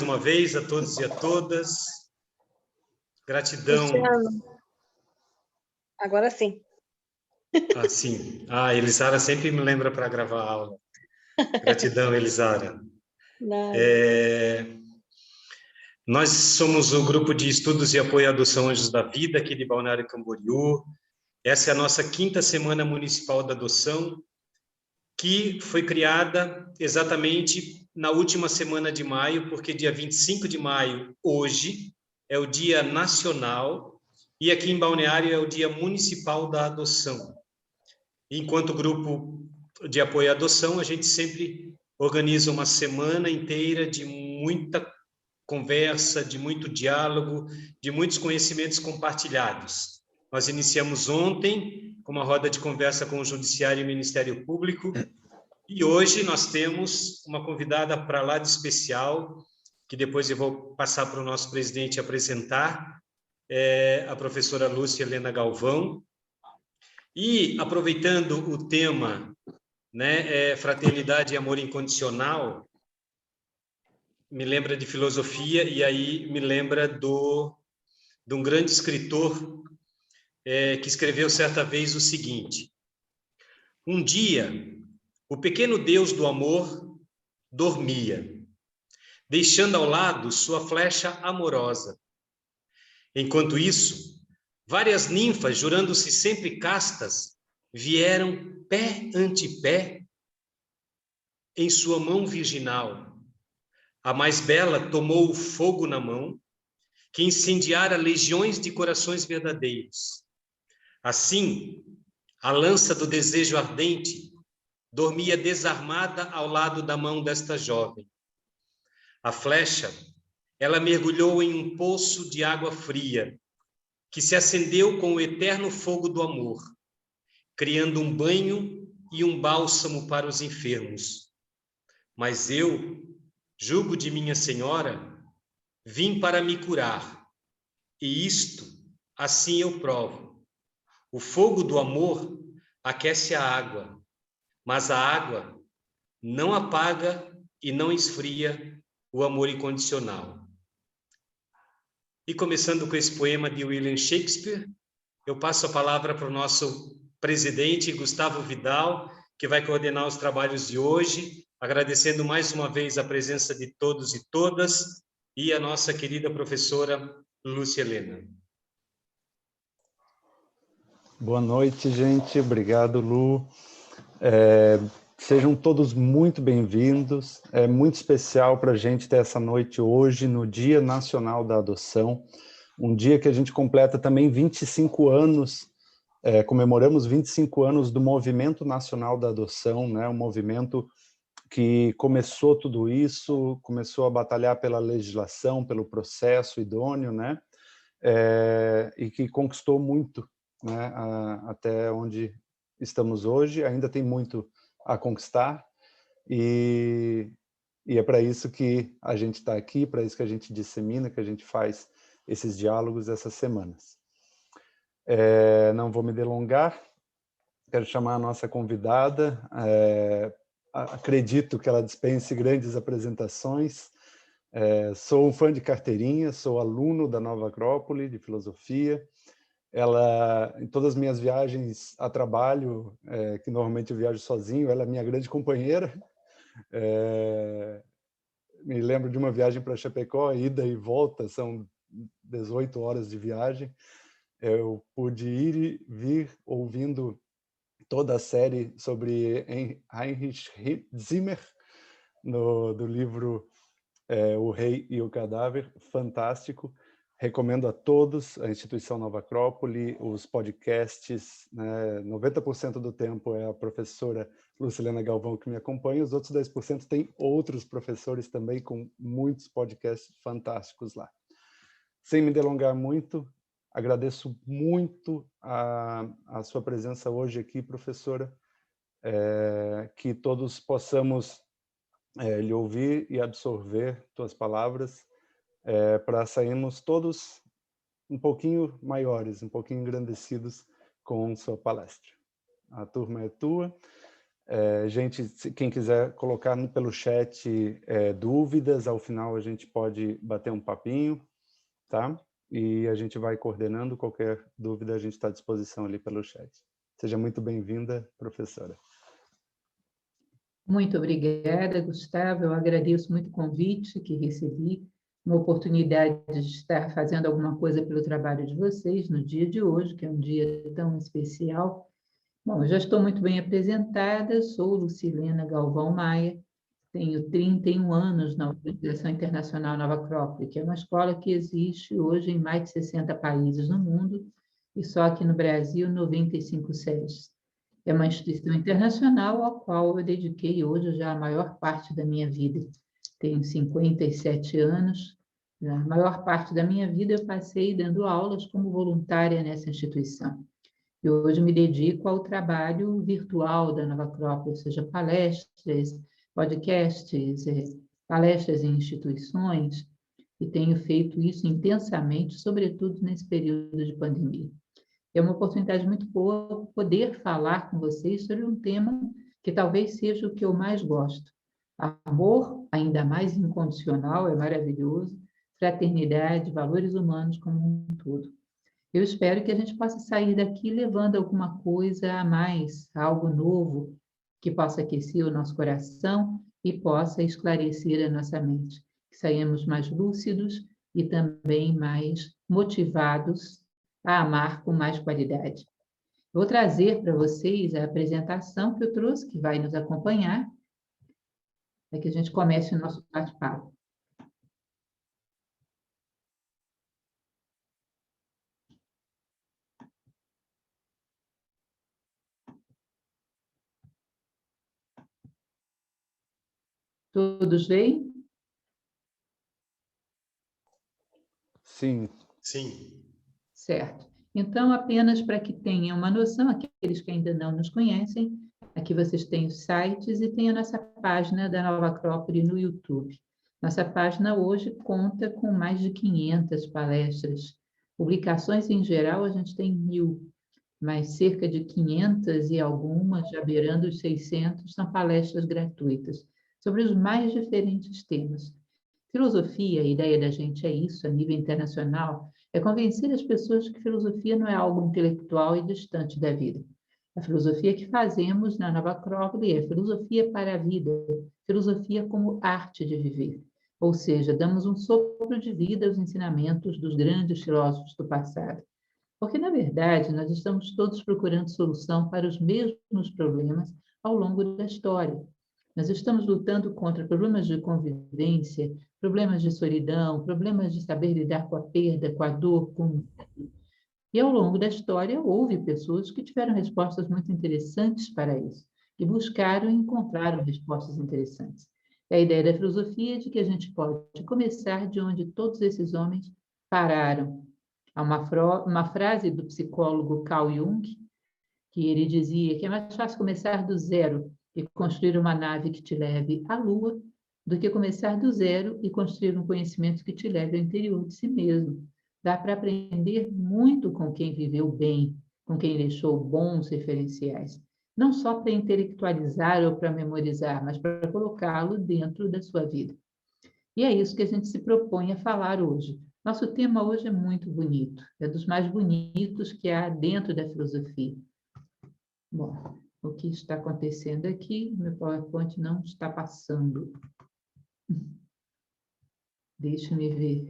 uma vez a todos e a todas. Gratidão. Cristiano, agora sim. Sim. Elisara sempre me lembra para gravar a aula. Gratidão, Elisara. Nós somos o grupo de estudos e apoio à adoção Anjos da Vida, aqui de Balneário Camboriú. Essa é a nossa 5ª Semana Municipal da Adoção, que foi criada exatamente na última semana de maio, porque dia 25 de maio, hoje, é o Dia Nacional, e aqui em Balneário é o Dia Municipal da Adoção. Enquanto grupo de apoio à adoção, a gente sempre organiza uma semana inteira de muita conversa, de muito diálogo, de muitos conhecimentos compartilhados. Nós iniciamos ontem com uma roda de conversa com o Judiciário e o Ministério Público, e hoje nós temos uma convidada para lá de especial, que depois eu vou passar para o nosso presidente apresentar, a professora Lúcia Helena Galvão. E, aproveitando o tema, fraternidade e amor incondicional, me lembra de filosofia, e aí me lembra de um grande escritor que escreveu certa vez o seguinte: um dia, o pequeno Deus do amor dormia, deixando ao lado sua flecha amorosa. Enquanto isso, várias ninfas, jurando-se sempre castas, vieram pé ante pé em sua mão virginal. A mais bela tomou o fogo na mão, que incendiara legiões de corações verdadeiros. Assim, a lança do desejo ardente dormia desarmada ao lado da mão desta jovem. A flecha, ela mergulhou em um poço de água fria, que se acendeu com o eterno fogo do amor, criando um banho e um bálsamo para os enfermos. Mas eu, jugo de minha Senhora, vim para me curar, e isto, assim eu provo. O fogo do amor aquece a água, mas a água não apaga e não esfria o amor incondicional. E começando com esse poema de William Shakespeare, eu passo a palavra para o nosso presidente, Gustavo Vidal, que vai coordenar os trabalhos de hoje, agradecendo mais uma vez a presença de todos e todas, e a nossa querida professora Lúcia Helena. Boa noite, gente. Obrigado, Lu. Sejam todos muito bem-vindos. É muito especial para a gente ter essa noite hoje, no Dia Nacional da Adoção, um dia que a gente completa também 25 anos, comemoramos 25 anos do Movimento Nacional da Adoção, né? Um movimento que começou tudo isso, começou a batalhar pela legislação, pelo processo idôneo, né? E que conquistou muito, né? Até onde estamos hoje. Ainda tem muito a conquistar, e é para isso que a gente está aqui, para isso que a gente dissemina, que a gente faz esses diálogos essas semanas. Não vou me delongar, quero chamar a nossa convidada, acredito que ela dispense grandes apresentações. Sou um fã de carteirinha, sou aluno da Nova Acrópole de Filosofia. Ela, em todas as minhas viagens a trabalho, que normalmente eu viajo sozinho, ela é minha grande companheira. Me lembro de uma viagem para Chapecó, ida e volta, são 18 horas de viagem. Eu pude ir e vir ouvindo toda a série sobre Heinrich Zimmer, do livro O Rei e o Cadáver, fantástico. Recomendo a todos a Instituição Nova Acrópole, os podcasts, né? 90% do tempo é a professora Lucilena Galvão que me acompanha, os outros 10% tem outros professores também com muitos podcasts fantásticos lá. Sem me delongar muito, agradeço muito a sua presença hoje aqui, professora, que todos possamos lhe ouvir e absorver tuas palavras, para sairmos todos um pouquinho maiores, um pouquinho engrandecidos com sua palestra. A turma é tua. Gente, quem quiser colocar pelo chat dúvidas, ao final a gente pode bater um papinho, tá? E a gente vai coordenando, qualquer dúvida a gente está à disposição ali pelo chat. Seja muito bem-vinda, professora. Muito obrigada, Gustavo. Eu agradeço muito o convite que recebi, uma oportunidade de estar fazendo alguma coisa pelo trabalho de vocês no dia de hoje, que é um dia tão especial. Bom, eu já estou muito bem apresentada, sou Lucilena Galvão Maia, tenho 31 anos na Organização Internacional Nova Acrópole, que é uma escola que existe hoje em mais de 60 países no mundo, e só aqui no Brasil, 95 sedes. É uma instituição internacional à qual eu dediquei hoje já a maior parte da minha vida. Tenho 57 anos, a maior parte da minha vida eu passei dando aulas como voluntária nessa instituição. E hoje me dedico ao trabalho virtual da Nova Acrópole, ou seja, palestras, podcasts, palestras em instituições, e tenho feito isso intensamente, sobretudo nesse período de pandemia. É uma oportunidade muito boa poder falar com vocês sobre um tema que talvez seja o que eu mais gosto. Amor, ainda mais incondicional, é maravilhoso, fraternidade, valores humanos como um todo. Eu espero que a gente possa sair daqui levando alguma coisa a mais, algo novo, que possa aquecer o nosso coração e possa esclarecer a nossa mente. Que saímos mais lúcidos e também mais motivados a amar com mais qualidade. Vou trazer para vocês a apresentação que eu trouxe, que vai nos acompanhar, para que a gente comece o nosso bate-papo. Todos veem? Sim. Sim. Certo. Então, apenas para que tenham uma noção, aqueles que ainda não nos conhecem, aqui vocês têm os sites e tem a nossa página da Nova Acrópole no YouTube. Nossa página hoje conta com mais de 500 palestras. Publicações em geral, a gente tem 1.000, mas cerca de 500 e algumas, já beirando os 600, são palestras gratuitas, sobre os mais diferentes temas. Filosofia, a ideia da gente é isso, a nível internacional, é convencer as pessoas que filosofia não é algo intelectual e distante da vida. A filosofia que fazemos na Nova Acrópole é filosofia para a vida, filosofia como arte de viver. Ou seja, damos um sopro de vida aos ensinamentos dos grandes filósofos do passado. Porque, na verdade, nós estamos todos procurando solução para os mesmos problemas ao longo da história. Nós estamos lutando contra problemas de convivência, problemas de solidão, problemas de saber lidar com a perda, com a dor, com... E ao longo da história houve pessoas que tiveram respostas muito interessantes para isso, que buscaram e encontraram respostas interessantes. E a ideia da filosofia é de que a gente pode começar de onde todos esses homens pararam. Há uma frase do psicólogo Carl Jung, que ele dizia que é mais fácil começar do zero e construir uma nave que te leve à Lua, do que começar do zero e construir um conhecimento que te leve ao interior de si mesmo. Dá para aprender muito com quem viveu bem, com quem deixou bons referenciais. Não só para intelectualizar ou para memorizar, mas para colocá-lo dentro da sua vida. E é isso que a gente se propõe a falar hoje. Nosso tema hoje é muito bonito, é dos mais bonitos que há dentro da filosofia. Bom, o que está acontecendo aqui, meu PowerPoint não está passando. Deixa-me ver.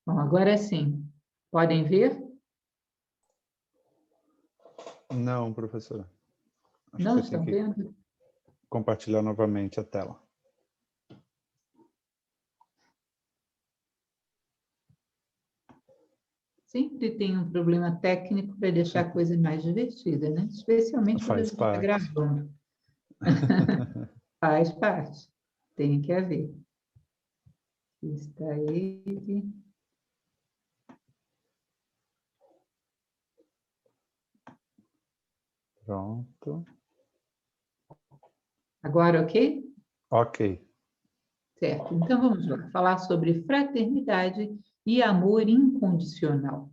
Bom, agora sim. Podem ver? Não, professora. Acho Não que você tem estão que vendo? compartilhar novamente a tela. Sempre tem um problema técnico para deixar a coisa mais divertida, né? Especialmente quando a Faz gente está parte. gravando. Faz parte. Tem que haver. Aqui está ele. Pronto. Agora, ok? Ok. Certo, então vamos lá, falar sobre fraternidade e amor incondicional.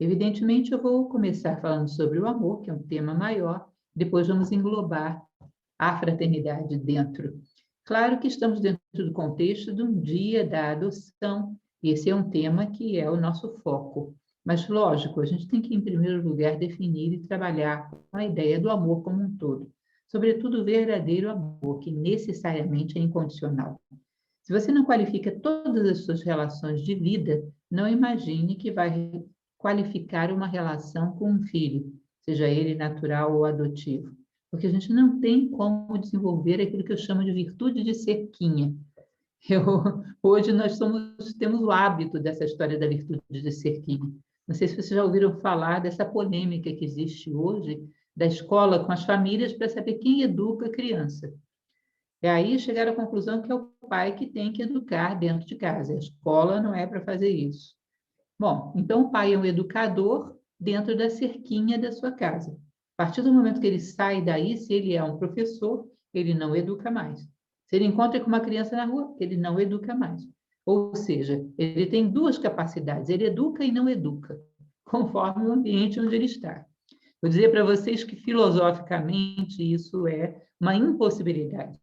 Evidentemente, eu vou começar falando sobre o amor, que é um tema maior, depois vamos englobar a fraternidade dentro. Claro que estamos dentro do contexto de um dia da adoção, e esse é um tema que é o nosso foco. Mas, lógico, a gente tem que, em primeiro lugar, definir e trabalhar com a ideia do amor como um todo, sobretudo o verdadeiro amor, que necessariamente é incondicional. Se você não qualifica todas as suas relações de vida, não imagine que vai qualificar uma relação com um filho, seja ele natural ou adotivo. Porque a gente não tem como desenvolver aquilo que eu chamo de virtude de cerquinha. Hoje nós temos o hábito dessa história da virtude de cerquinha. Não sei se vocês já ouviram falar dessa polêmica que existe hoje da escola com as famílias para saber quem educa a criança. E aí chegaram à conclusão que é o pai que tem que educar dentro de casa. A escola não é para fazer isso. Bom, então o pai é um educador dentro da cerquinha da sua casa. A partir do momento que ele sai daí, se ele é um professor, ele não educa mais. Se ele encontra com uma criança na rua, ele não educa mais. Ou seja, ele tem duas capacidades, ele educa e não educa, conforme o ambiente onde ele está. Vou dizer para vocês que, filosoficamente, isso é uma impossibilidade.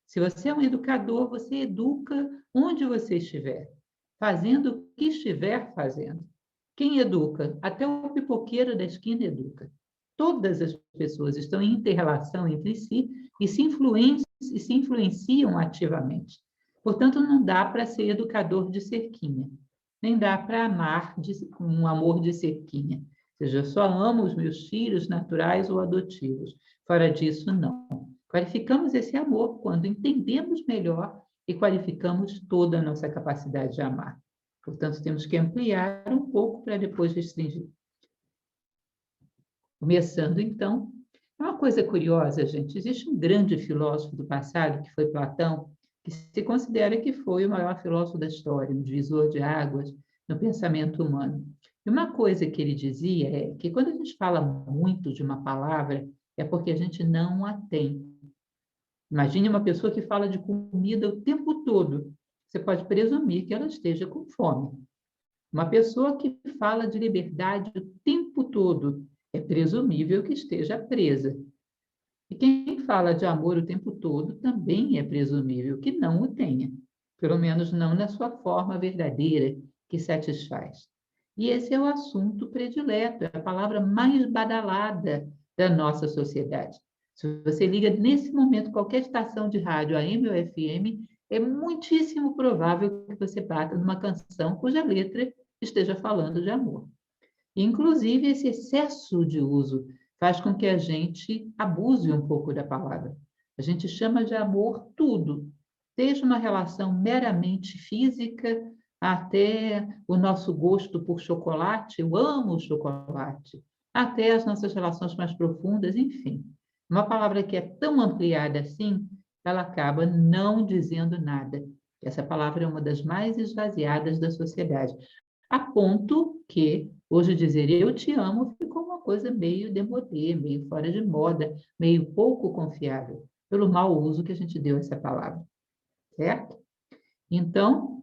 Se você é um educador, você educa onde você estiver, fazendo o que estiver fazendo. Quem educa? Até o pipoqueiro da esquina educa. Todas as pessoas estão em inter-relação entre si e se influenciam ativamente. Portanto, não dá para ser educador de cerquinha, nem dá para amar um amor de cerquinha. Ou seja, eu só amo os meus filhos naturais ou adotivos. Fora disso, não. Qualificamos esse amor quando entendemos melhor e qualificamos toda a nossa capacidade de amar. Portanto, temos que ampliar um pouco para depois restringir. Começando, então, uma coisa curiosa, gente, existe um grande filósofo do passado, que foi Platão, que se considera que foi o maior filósofo da história, um divisor de águas no pensamento humano. E uma coisa que ele dizia é que quando a gente fala muito de uma palavra, é porque a gente não a tem. Imagine uma pessoa que fala de comida o tempo todo. Você pode presumir que ela esteja com fome. Uma pessoa que fala de liberdade o tempo todo, é presumível que esteja presa. E quem fala de amor o tempo todo também é presumível que não o tenha. Pelo menos não na sua forma verdadeira, que satisfaz. E esse é o assunto predileto, é a palavra mais badalada da nossa sociedade. Se você liga nesse momento qualquer estação de rádio, AM ou FM, é muitíssimo provável que você bata numa canção cuja letra esteja falando de amor. Inclusive, esse excesso de uso faz com que a gente abuse um pouco da palavra. A gente chama de amor tudo, desde uma relação meramente física até o nosso gosto por chocolate, eu amo chocolate, até as nossas relações mais profundas, enfim. Uma palavra que é tão ampliada assim, ela acaba não dizendo nada. Essa palavra é uma das mais esvaziadas da sociedade, a ponto que, hoje, dizer eu te amo ficou uma coisa meio demodê, meio fora de moda, meio pouco confiável, pelo mau uso que a gente deu a essa palavra. Certo? Então,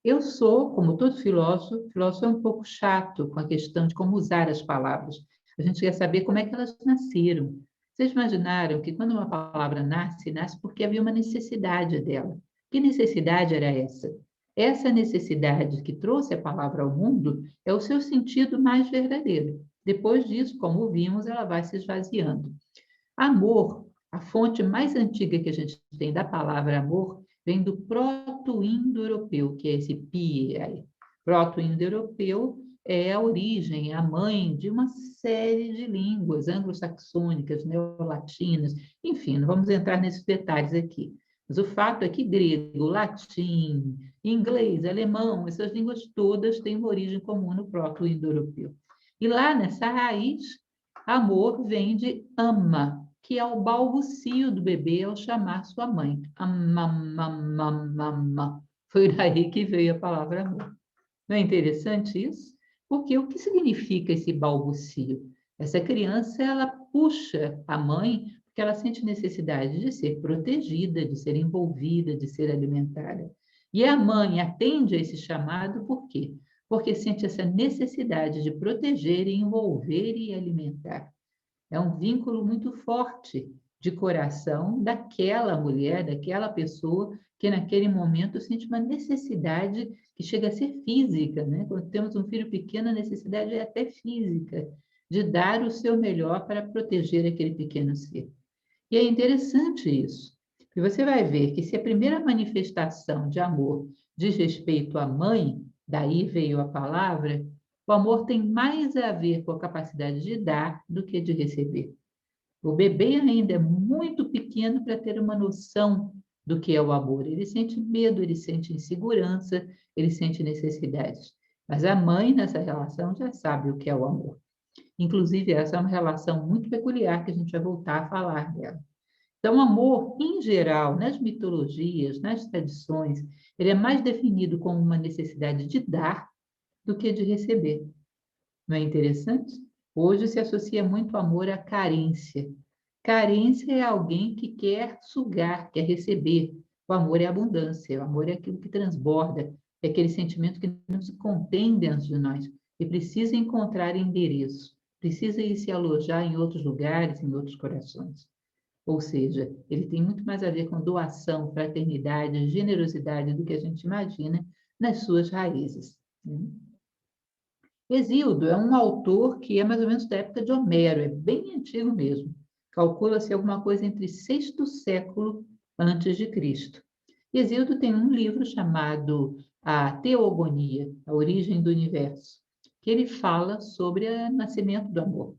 eu sou, como todo filósofo é um pouco chato com a questão de como usar as palavras. A gente quer saber como é que elas nasceram. Vocês imaginaram que quando uma palavra nasce, nasce porque havia uma necessidade dela. Que necessidade era essa? Essa necessidade que trouxe a palavra ao mundo é o seu sentido mais verdadeiro. Depois disso, como vimos, ela vai se esvaziando. Amor, a fonte mais antiga que a gente tem da palavra amor, vem do proto-indo-europeu, que é esse pi aí. Proto-indo-europeu é a origem, a mãe de uma série de línguas anglo-saxônicas, neolatinas, enfim, não vamos entrar nesses detalhes aqui. Mas o fato é que grego, latim, inglês, alemão, essas línguas todas têm uma origem comum no proto-indo-europeu. E lá nessa raiz, amor vem de ama, que é o balbucio do bebê ao chamar sua mãe. Ama. Foi daí que veio a palavra amor. Não é interessante isso? Porque o que significa esse balbucio? Essa criança, ela puxa a mãe, Porque ela sente necessidade de ser protegida, de ser envolvida, de ser alimentada. E a mãe atende a esse chamado por quê? Porque sente essa necessidade de proteger, envolver e alimentar. É um vínculo muito forte de coração daquela mulher, daquela pessoa que naquele momento sente uma necessidade que chega a ser física, né? Quando temos um filho pequeno, a necessidade é até física, de dar o seu melhor para proteger aquele pequeno ser. E é interessante isso, porque você vai ver que se a primeira manifestação de amor diz respeito à mãe, daí veio a palavra, o amor tem mais a ver com a capacidade de dar do que de receber. O bebê ainda é muito pequeno para ter uma noção do que é o amor. Ele sente medo, ele sente insegurança, ele sente necessidades. Mas a mãe, nessa relação, já sabe o que é o amor. Inclusive, essa é uma relação muito peculiar que a gente vai voltar a falar dela. Então, o amor, em geral, nas mitologias, nas tradições, ele é mais definido como uma necessidade de dar do que de receber. Não é interessante? Hoje se associa muito amor à carência. Carência é alguém que quer sugar, quer receber. O amor é abundância, o amor é aquilo que transborda, é aquele sentimento que não se contém dentro de nós e precisa encontrar endereço, precisa ir se alojar em outros lugares, em outros corações. Ou seja, ele tem muito mais a ver com doação, fraternidade, generosidade do que a gente imagina nas suas raízes. Hesíodo é um autor que é mais ou menos da época de Homero, é bem antigo mesmo. Calcula-se alguma coisa entre 6º século antes de Cristo. Hesíodo tem um livro chamado A Teogonia, a Origem do Universo, que ele fala sobre o nascimento do amor.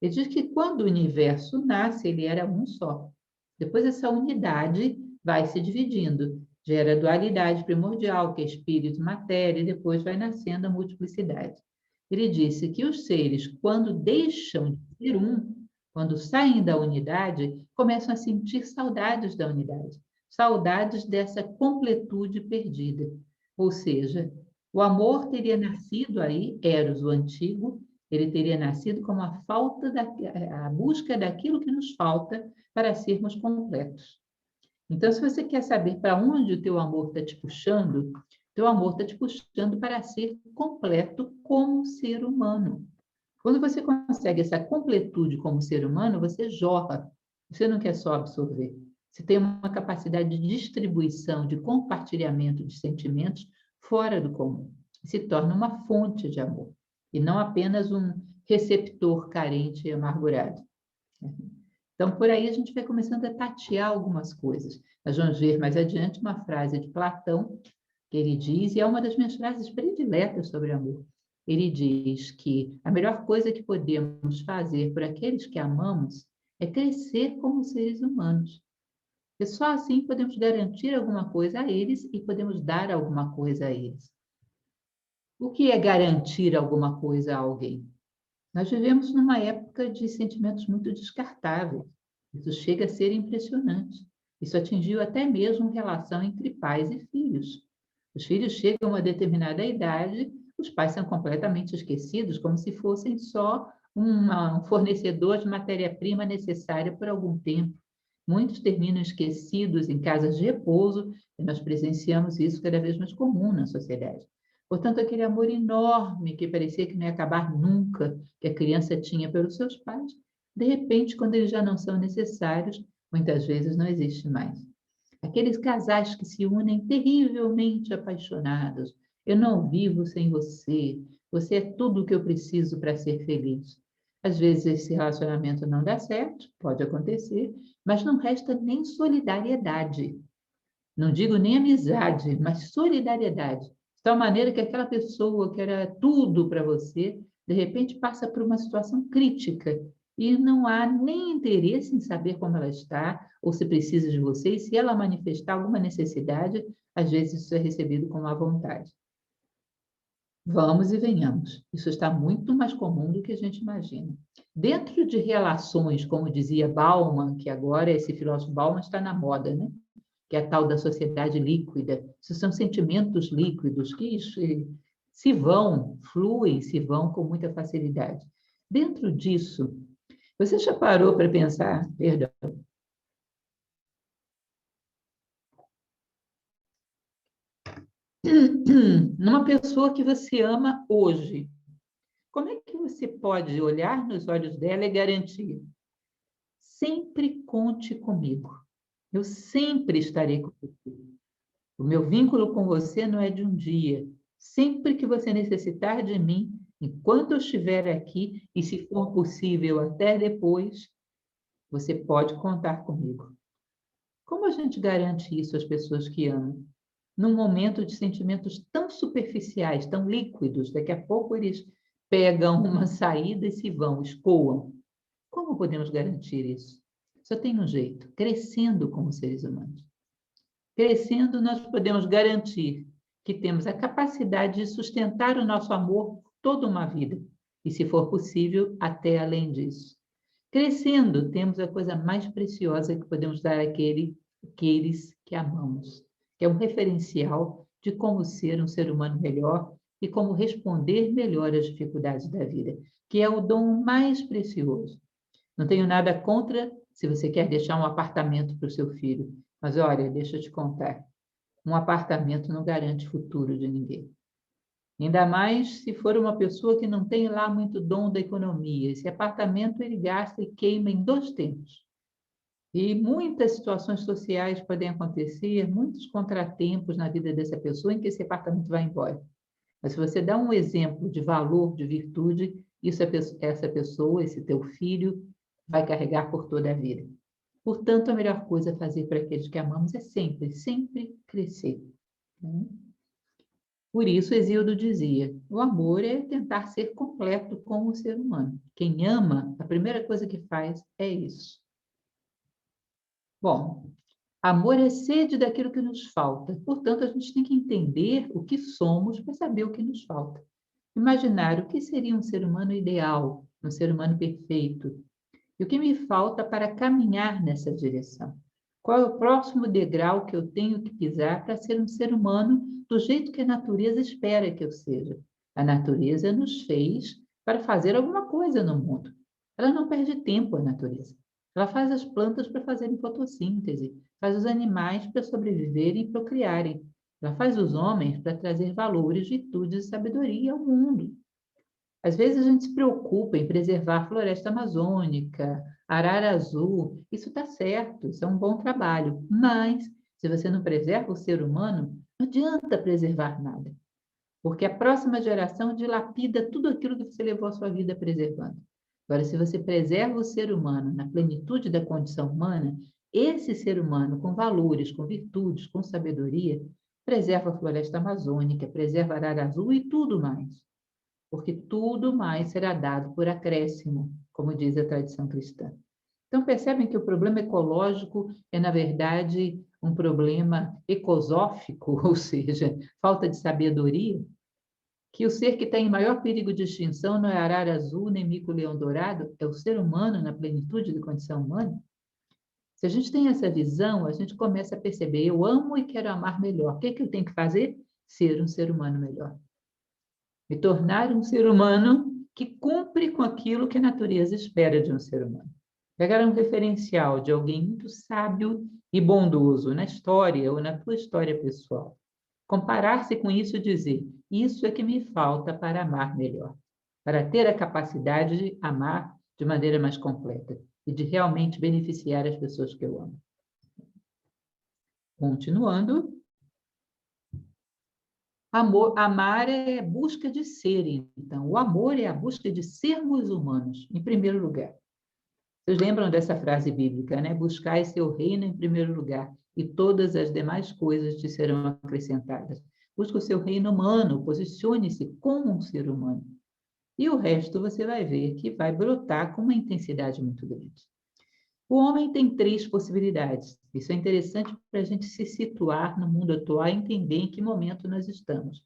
Ele diz que quando o universo nasce, ele era um só. Depois essa unidade vai se dividindo, gera dualidade primordial, que é espírito e matéria, e depois vai nascendo a multiplicidade. Ele disse que os seres, quando deixam de ser um, quando saem da unidade, começam a sentir saudades da unidade, saudades dessa completude perdida. Ou seja, o amor teria nascido aí, Eros, o antigo, ele teria nascido como a busca daquilo que nos falta para sermos completos. Então, se você quer saber para onde o teu amor está te puxando, teu amor está te puxando para ser completo como ser humano. Quando você consegue essa completude como ser humano, você jorra. Você não quer só absorver. Você tem uma capacidade de distribuição, de compartilhamento de sentimentos fora do comum. Se torna uma fonte de amor. E não apenas um receptor carente e amargurado. Então, por aí a gente vai começando a tatear algumas coisas. Nós vamos ver mais adiante uma frase de Platão, que ele diz, e é uma das minhas frases prediletas sobre amor. Ele diz que a melhor coisa que podemos fazer por aqueles que amamos é crescer como seres humanos. E só assim podemos garantir alguma coisa a eles e podemos dar alguma coisa a eles. O que é garantir alguma coisa a alguém? Nós vivemos numa época de sentimentos muito descartáveis. Isso chega a ser impressionante. Isso atingiu até mesmo relação entre pais e filhos. Os filhos chegam a uma determinada idade, os pais são completamente esquecidos, como se fossem só um fornecedor de matéria-prima necessária por algum tempo. Muitos terminam esquecidos em casas de repouso, e nós presenciamos isso cada vez mais comum na sociedade. Portanto, aquele amor enorme que parecia que não ia acabar nunca, que a criança tinha pelos seus pais, de repente, quando eles já não são necessários, muitas vezes não existe mais. Aqueles casais que se unem terrivelmente apaixonados. Eu não vivo sem você. Você é tudo o que eu preciso para ser feliz. Às vezes esse relacionamento não dá certo, pode acontecer, mas não resta nem solidariedade. Não digo nem amizade, mas solidariedade. De tal maneira que aquela pessoa que era tudo para você, de repente passa por uma situação crítica e não há nem interesse em saber como ela está ou se precisa de você, e se ela manifestar alguma necessidade, às vezes isso é recebido com má vontade. Vamos e venhamos. Isso está muito mais comum do que a gente imagina. Dentro de relações, como dizia Bauman, que agora esse filósofo Bauman está na moda, né? Que é a tal da sociedade líquida. Isso são sentimentos líquidos que se vão, fluem, se vão com muita facilidade. Dentro disso, você já parou para pensar, perdão, numa pessoa que você ama hoje, como é que você pode olhar nos olhos dela e garantir: sempre conte comigo, eu sempre estarei com você. O meu vínculo com você não é de um dia. Sempre que você necessitar de mim, enquanto eu estiver aqui, e se for possível até depois, você pode contar comigo. Como a gente garante isso às pessoas que amam? Num momento de sentimentos tão superficiais, tão líquidos, daqui a pouco eles pegam uma saída e se vão, escoam. Como podemos garantir isso? Só tem um jeito: crescendo como seres humanos. Crescendo, nós podemos garantir que temos a capacidade de sustentar o nosso amor por toda uma vida, e, se for possível, até além disso. Crescendo, temos a coisa mais preciosa que podemos dar àqueles que amamos, que é um referencial de como ser um ser humano melhor e como responder melhor às dificuldades da vida, que é o dom mais precioso. Não tenho nada contra se você quer deixar um apartamento para o seu filho, mas olha, deixa eu te contar, um apartamento não garante futuro de ninguém. Ainda mais se for uma pessoa que não tem lá muito dom da economia. Esse apartamento ele gasta e queima em 2 tempos. E muitas situações sociais podem acontecer, muitos contratempos na vida dessa pessoa em que esse apartamento vai embora. Mas se você dá um exemplo de valor, de virtude, essa pessoa, esse teu filho, vai carregar por toda a vida. Portanto, a melhor coisa a fazer para aqueles que amamos é sempre, sempre crescer. Por isso, Hesíodo dizia: o amor é tentar ser completo como o ser humano. Quem ama, a primeira coisa que faz é isso. Bom, amor é sede daquilo que nos falta. Portanto, a gente tem que entender o que somos para saber o que nos falta. Imaginar o que seria um ser humano ideal, um ser humano perfeito. E o que me falta para caminhar nessa direção? Qual é o próximo degrau que eu tenho que pisar para ser um ser humano do jeito que a natureza espera que eu seja? A natureza nos fez para fazer alguma coisa no mundo. Ela não perde tempo, a natureza. Ela faz as plantas para fazerem fotossíntese, faz os animais para sobreviverem e procriarem. Ela faz os homens para trazer valores, virtudes e sabedoria ao mundo. Às vezes a gente se preocupa em preservar a floresta amazônica, arara azul, isso está certo, isso é um bom trabalho, mas se você não preserva o ser humano, não adianta preservar nada, porque a próxima geração dilapida tudo aquilo que você levou a sua vida preservando. Agora, se você preserva o ser humano na plenitude da condição humana, esse ser humano com valores, com virtudes, com sabedoria, preserva a floresta amazônica, preserva a arara azul e tudo mais. Porque tudo mais será dado por acréscimo, como diz a tradição cristã. Então, percebem que o problema ecológico é, na verdade, um problema ecosófico, ou seja, falta de sabedoria, que o ser que está em maior perigo de extinção não é arara azul nem mico-leão dourado, é o ser humano na plenitude da condição humana. Se a gente tem essa visão, a gente começa a perceber: eu amo e quero amar melhor. O que é que eu tenho que fazer? Ser um ser humano melhor. Me tornar um ser humano que cumpre com aquilo que a natureza espera de um ser humano. Pegar um referencial de alguém muito sábio e bondoso na história ou na tua história pessoal. Comparar-se com isso e dizer: isso é que me falta para amar melhor, para ter a capacidade de amar de maneira mais completa e de realmente beneficiar as pessoas que eu amo. Continuando. Amar é busca de ser, então. O amor é a busca de sermos humanos, em primeiro lugar. Vocês lembram dessa frase bíblica, né? Buscai seu reino em primeiro lugar, e todas as demais coisas te serão acrescentadas. Busca o seu reino humano, posicione-se como um ser humano. E o resto você vai ver que vai brotar com uma intensidade muito grande. O homem tem 3 possibilidades. Isso é interessante para a gente se situar no mundo atual e entender em que momento nós estamos.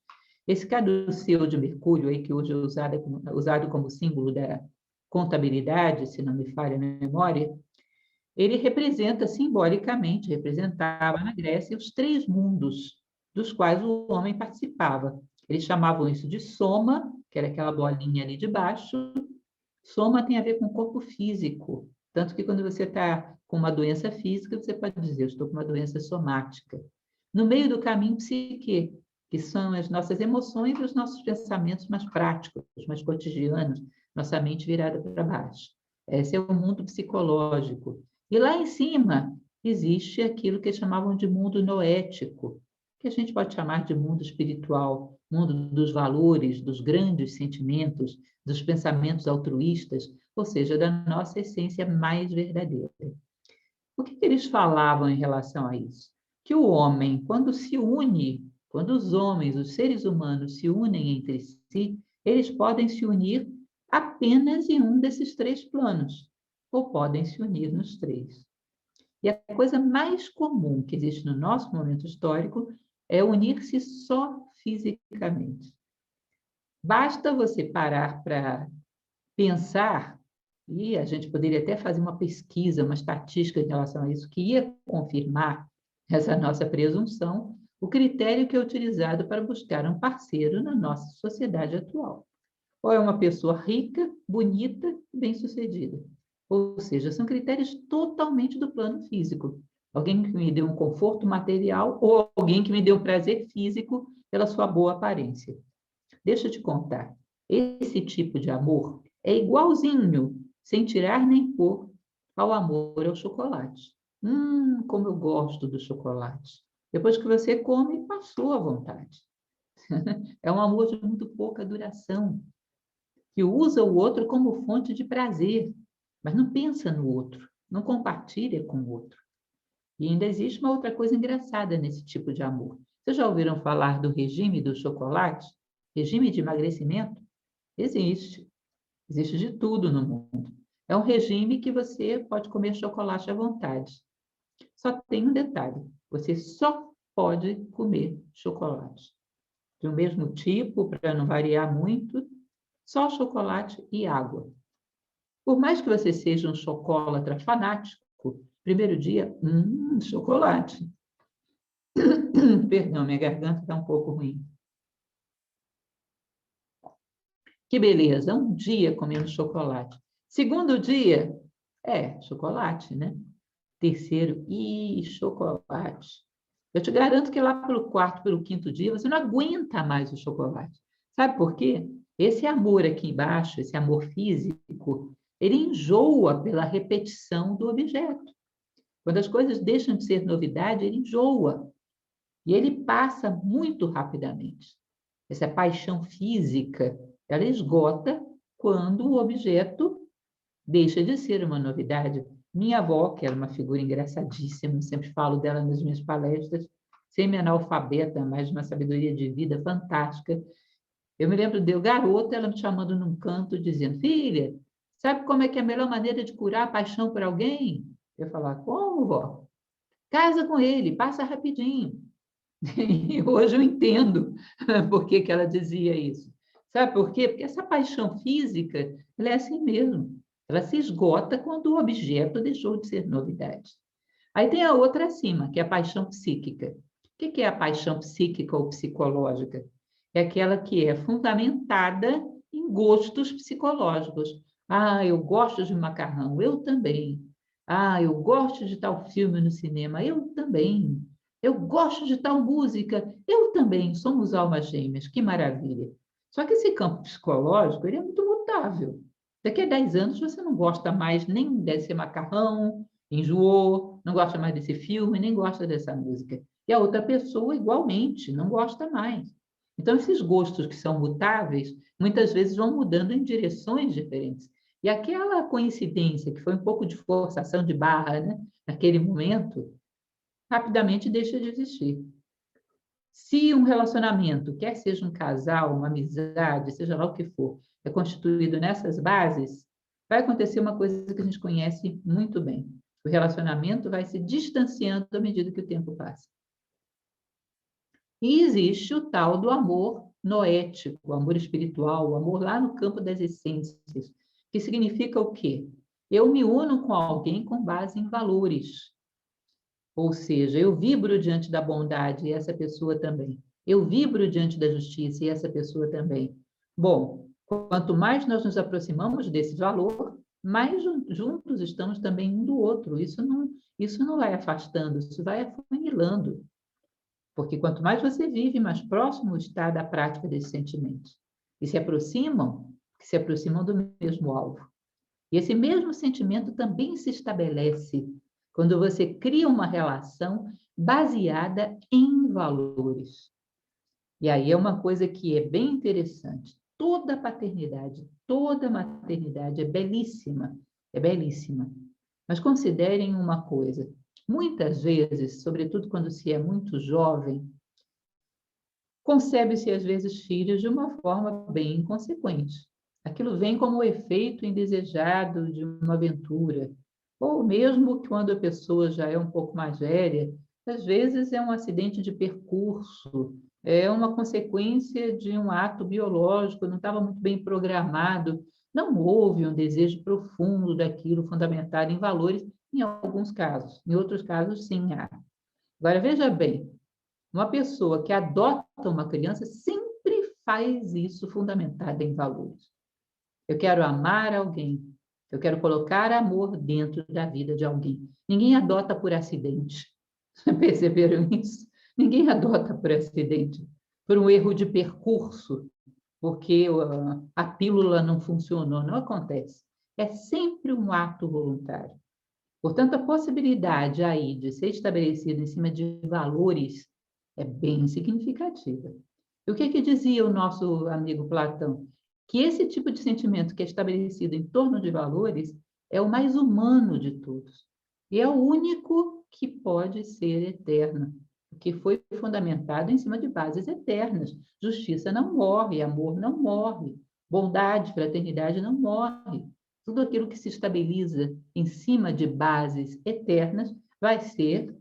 Esse caduceu de Mercúrio, aí, que hoje é usado como símbolo da contabilidade, se não me falha a memória, ele representava na Grécia os 3 mundos dos quais o homem participava. Eles chamavam isso de soma, que era aquela bolinha ali de baixo. Soma tem a ver com o corpo físico. Tanto que quando você está com uma doença física, você pode dizer: eu estou com uma doença somática. No meio do caminho, psique, que são as nossas emoções e os nossos pensamentos mais práticos, mais cotidianos, nossa mente virada para baixo. Esse é o mundo psicológico. E lá em cima existe aquilo que eles chamavam de mundo noético, que a gente pode chamar de mundo espiritual, mundo dos valores, dos grandes sentimentos, dos pensamentos altruístas, ou seja, da nossa essência mais verdadeira. O que eles falavam em relação a isso? Que o homem, quando se une, quando os homens, os seres humanos se unem entre si, eles podem se unir apenas em um desses três planos, ou podem se unir nos três. E a coisa mais comum que existe no nosso momento histórico é unir-se só fisicamente. Basta você parar para pensar, e a gente poderia até fazer uma pesquisa, uma estatística em relação a isso, que ia confirmar essa nossa presunção, o critério que é utilizado para buscar um parceiro na nossa sociedade atual. Ou é uma pessoa rica, bonita, bem-sucedida. Ou seja, são critérios totalmente do plano físico. Alguém que me dê um conforto material ou alguém que me dê um prazer físico pela sua boa aparência. Deixa eu te contar, esse tipo de amor é igualzinho, sem tirar nem pôr, ao amor ao chocolate. Como eu gosto do chocolate. Depois que você come, passou a vontade. É um amor de muito pouca duração, que usa o outro como fonte de prazer, mas não pensa no outro, não compartilha com o outro. E ainda existe uma outra coisa engraçada nesse tipo de amor. Vocês já ouviram falar do regime do chocolate? Regime de emagrecimento? Existe. Existe de tudo no mundo. É um regime que você pode comer chocolate à vontade. Só tem um detalhe: você só pode comer chocolate. Do mesmo tipo, para não variar muito, só chocolate e água. Por mais que você seja um chocolatra fanático, primeiro dia, chocolate. Perdão, minha garganta está um pouco ruim. Que beleza, um dia comendo chocolate. Segundo dia, chocolate, né? Terceiro, chocolate. Eu te garanto que lá pelo quarto, pelo quinto dia, você não aguenta mais o chocolate. Sabe por quê? Esse amor aqui embaixo, esse amor físico, ele enjoa pela repetição do objeto. Quando as coisas deixam de ser novidade, ele enjoa. E ele passa muito rapidamente. Essa paixão física, ela esgota quando o objeto deixa de ser uma novidade. Minha avó, que era uma figura engraçadíssima, sempre falo dela nas minhas palestras, semi-analfabeta, mas de uma sabedoria de vida fantástica. Eu me lembro de eu, garota, ela me chamando num canto, dizendo: filha, sabe como é que é a melhor maneira de curar a paixão por alguém? Eu falava: como, vó? Casa com ele, passa rapidinho. E hoje eu entendo por que ela dizia isso. Sabe por quê? Porque essa paixão física, ela é assim mesmo. Ela se esgota quando o objeto deixou de ser novidade. Aí tem a outra acima, que é a paixão psíquica. O que é a paixão psíquica ou psicológica? É aquela que é fundamentada em gostos psicológicos. Eu gosto de macarrão, eu também. Eu gosto de tal filme no cinema, eu também. Eu gosto de tal música, eu também. Somos almas gêmeas, que maravilha. Só que esse campo psicológico, ele é muito mutável. Daqui a 10 anos você não gosta mais nem desse macarrão, enjoou, não gosta mais desse filme, nem gosta dessa música. E a outra pessoa, igualmente, não gosta mais. Então, esses gostos que são mutáveis, muitas vezes vão mudando em direções diferentes. E aquela coincidência, que foi um pouco de forçação de barra, né, naquele momento, rapidamente deixa de existir. Se um relacionamento, quer seja um casal, uma amizade, seja lá o que for, é constituído nessas bases, vai acontecer uma coisa que a gente conhece muito bem. O relacionamento vai se distanciando à medida que o tempo passa. E existe o tal do amor noético, o amor espiritual, o amor lá no campo das essências, que significa o quê? Eu me uno com alguém com base em valores. Ou seja, eu vibro diante da bondade e essa pessoa também. Eu vibro diante da justiça e essa pessoa também. Bom, quanto mais nós nos aproximamos desse valor, mais juntos estamos também um do outro. Isso não vai afastando, isso vai afunilando. Porque quanto mais você vive, mais próximo está da prática desses sentimentos. E se aproximam do mesmo alvo. E esse mesmo sentimento também se estabelece quando você cria uma relação baseada em valores. E aí é uma coisa que é bem interessante. Toda paternidade, toda maternidade é belíssima, é belíssima. Mas considerem uma coisa, muitas vezes, sobretudo quando se é muito jovem, concebe-se às vezes filhos de uma forma bem inconsequente. Aquilo vem como o efeito indesejado de uma aventura, ou mesmo quando a pessoa já é um pouco mais velha, às vezes é um acidente de percurso, é uma consequência de um ato biológico, não estava muito bem programado, não houve um desejo profundo daquilo fundamentado em valores, em alguns casos, em outros casos sim há. Agora veja bem, uma pessoa que adota uma criança sempre faz isso fundamentado em valores. Eu quero amar alguém, eu quero colocar amor dentro da vida de alguém. Ninguém adota por acidente. Perceberam isso? Ninguém adota por acidente, por um erro de percurso, porque a pílula não funcionou. Não acontece. É sempre um ato voluntário. Portanto, a possibilidade aí de ser estabelecida em cima de valores é bem significativa. E o que dizia o nosso amigo Platão? Que esse tipo de sentimento que é estabelecido em torno de valores é o mais humano de todos. E é o único que pode ser eterno, que foi fundamentado em cima de bases eternas. Justiça não morre, amor não morre, bondade, fraternidade não morre. Tudo aquilo que se estabiliza em cima de bases eternas vai ser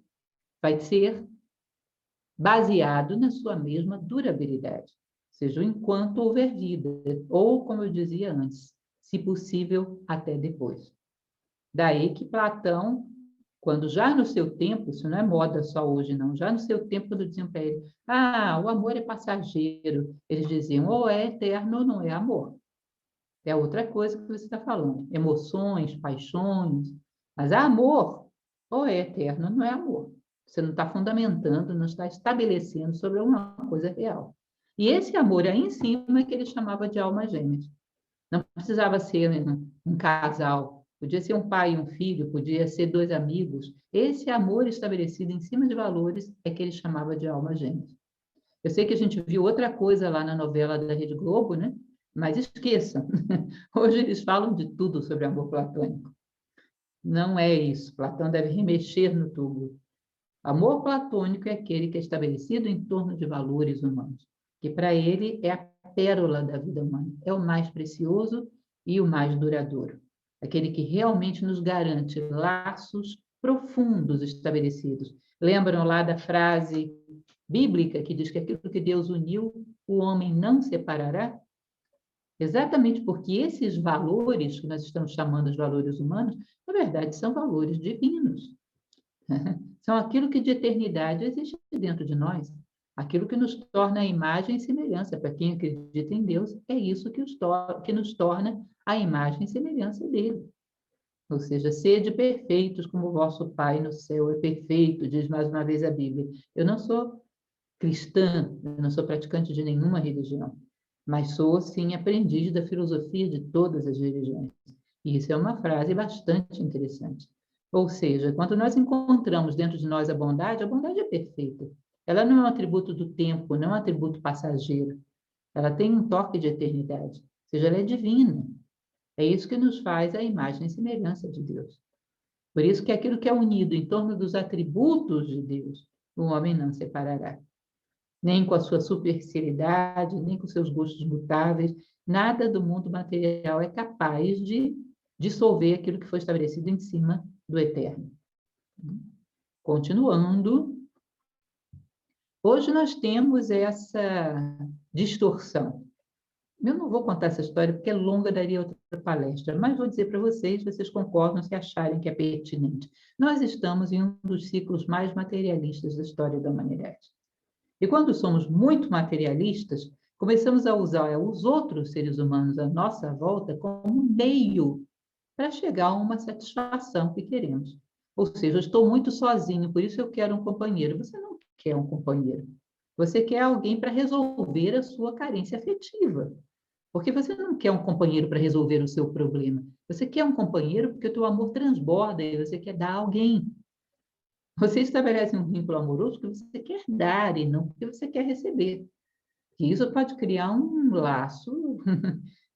baseado na sua mesma durabilidade, seja enquanto houver vida, ou, como eu dizia antes, se possível, até depois. Daí que Platão, quando já no seu tempo, isso não é moda só hoje, não, já no seu tempo, quando diziam para ele, o amor é passageiro, eles diziam, ou é eterno ou não é amor. É outra coisa que você está falando, emoções, paixões, mas amor, ou é eterno, não é amor. Você não está fundamentando, não está estabelecendo sobre uma coisa real. E esse amor aí em cima é que ele chamava de alma gêmea. Não precisava ser um casal, podia ser um pai e um filho, podia ser dois amigos. Esse amor estabelecido em cima de valores é que ele chamava de alma gêmea. Eu sei que a gente viu outra coisa lá na novela da Rede Globo, né? Mas esqueçam, hoje eles falam de tudo sobre amor platônico. Não é isso, Platão deve remexer no tubo. Amor platônico é aquele que é estabelecido em torno de valores humanos, que para ele é a pérola da vida humana, é o mais precioso e o mais duradouro. Aquele que realmente nos garante laços profundos estabelecidos. Lembram lá da frase bíblica que diz que aquilo que Deus uniu, o homem não separará? Exatamente porque esses valores, que nós estamos chamando de valores humanos, na verdade são valores divinos. São aquilo que de eternidade existe dentro de nós. Aquilo que nos torna a imagem e semelhança. Para quem acredita em Deus, é isso que nos torna a imagem e semelhança dele. Ou seja, sede perfeitos como o vosso Pai no céu é perfeito, diz mais uma vez a Bíblia. Eu não sou cristã, eu não sou praticante de nenhuma religião, mas sou, sim, aprendiz da filosofia de todas as religiões. E isso é uma frase bastante interessante. Ou seja, quando nós encontramos dentro de nós a bondade é perfeita. Ela não é um atributo do tempo, não é um atributo passageiro. Ela tem um toque de eternidade, ou seja, ela é divina. É isso que nos faz a imagem e semelhança de Deus. Por isso que aquilo que é unido em torno dos atributos de Deus, o homem não separará. Nem com a sua superficialidade, nem com seus gostos mutáveis, nada do mundo material é capaz de dissolver aquilo que foi estabelecido em cima do eterno. Continuando, hoje nós temos essa distorção. Eu não vou contar essa história porque é longa, daria outra palestra, mas vou dizer para vocês, vocês concordam se acharem que é pertinente. Nós estamos em um dos ciclos mais materialistas da história da humanidade. E quando somos muito materialistas, começamos a usar os outros seres humanos à nossa volta como meio para chegar a uma satisfação que queremos. Ou seja, eu estou muito sozinho, por isso eu quero um companheiro. Você não quer um companheiro. Você quer alguém para resolver a sua carência afetiva. Porque você não quer um companheiro para resolver o seu problema. Você quer um companheiro porque o teu amor transborda e você quer dar a alguém. Você estabelece um vínculo amoroso porque você quer dar e não porque você quer receber. E isso pode criar um laço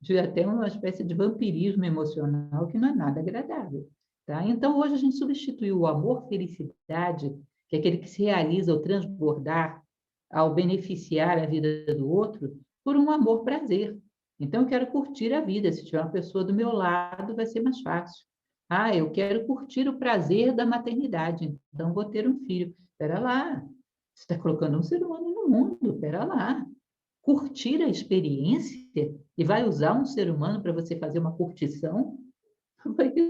de até uma espécie de vampirismo emocional que não é nada agradável. Tá? Então, hoje a gente substituiu o amor-felicidade, que é aquele que se realiza ao transbordar, ao beneficiar a vida do outro, por um amor-prazer. Então, eu quero curtir a vida. Se tiver uma pessoa do meu lado, vai ser mais fácil. Ah, eu quero curtir o prazer da maternidade, então vou ter um filho. Espera lá, você está colocando um ser humano no mundo, espera lá. Curtir a experiência e vai usar um ser humano para você fazer uma curtição?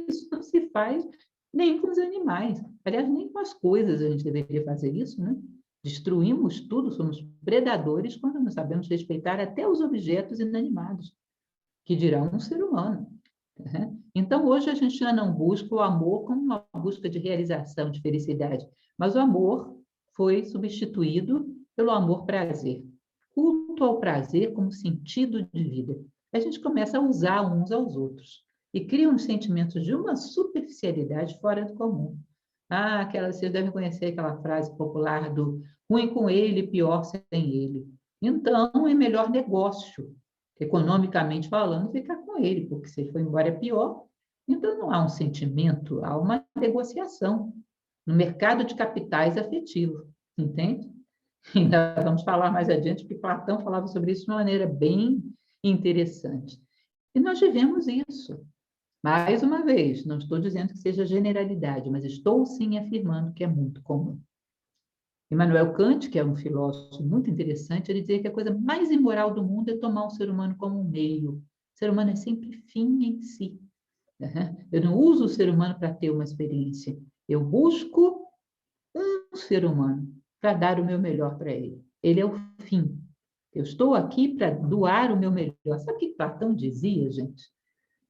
Isso não se faz nem com os animais. Aliás, nem com as coisas a gente deveria fazer isso, né? Destruímos tudo, somos predadores quando não sabemos respeitar até os objetos inanimados, que dirão um ser humano. Então, hoje a gente já não busca o amor como uma busca de realização, de felicidade, mas o amor foi substituído pelo amor-prazer. Culto ao prazer como sentido de vida. A gente começa a usar uns aos outros e cria uns sentimentos de uma superficialidade fora do comum. Vocês devem conhecer aquela frase popular do ruim com ele, pior sem ele. Então, é melhor negócio, economicamente falando, ficar com ele, porque se ele for embora é pior. Então, não há um sentimento, há uma negociação no mercado de capitais afetivo, entende? Ainda vamos falar mais adiante, porque Platão falava sobre isso de uma maneira bem interessante. E nós vivemos isso. Mais uma vez, não estou dizendo que seja generalidade, mas estou sim afirmando que é muito comum. Immanuel Kant, que é um filósofo muito interessante, ele dizia que a coisa mais imoral do mundo é tomar um ser humano como um meio. O ser humano é sempre fim em si. Eu não uso o ser humano para ter uma experiência. Eu busco um ser humano para dar o meu melhor para ele. Ele é o fim. Eu estou aqui para doar o meu melhor. Sabe o que Platão dizia, gente?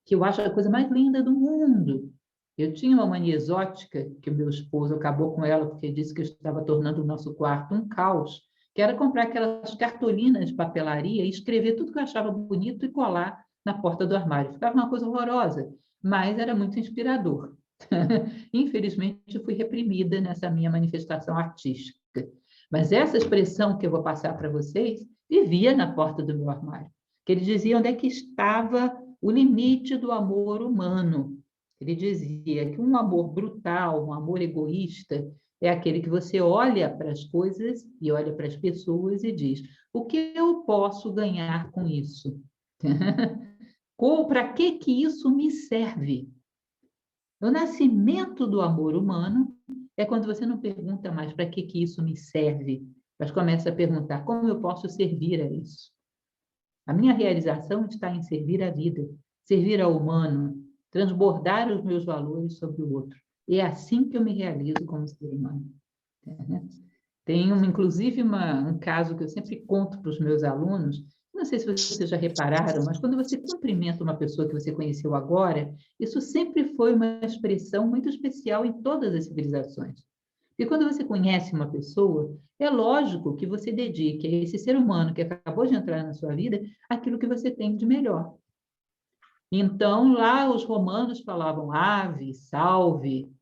Que eu acho a coisa mais linda do mundo. Eu tinha uma mania exótica, que o meu esposo acabou com ela, porque disse que eu estava tornando o nosso quarto um caos, que era comprar aquelas cartolinas de papelaria e escrever tudo que eu achava bonito e colar na porta do armário. Ficava uma coisa horrorosa, mas era muito inspirador. Infelizmente, eu fui reprimida nessa minha manifestação artística. Mas essa expressão que eu vou passar para vocês vivia na porta do meu armário. Que ele dizia onde é que estava o limite do amor humano. Ele dizia que um amor brutal, um amor egoísta, é aquele que você olha para as coisas e olha para as pessoas e diz: o que eu posso ganhar com isso? Para que isso me serve? O nascimento do amor humano é quando você não pergunta mais para que isso me serve, mas começa a perguntar como eu posso servir a isso. A minha realização está em servir a vida, servir ao humano, transbordar os meus valores sobre o outro. E é assim que eu me realizo como ser humano. Tem, inclusive, um caso que eu sempre conto para os meus alunos, não sei se vocês já repararam, mas quando você cumprimenta uma pessoa que você conheceu agora, isso sempre foi uma expressão muito especial em todas as civilizações. E quando você conhece uma pessoa, é lógico que você dedique a esse ser humano que acabou de entrar na sua vida aquilo que você tem de melhor. Então, lá os romanos falavam ave, salve,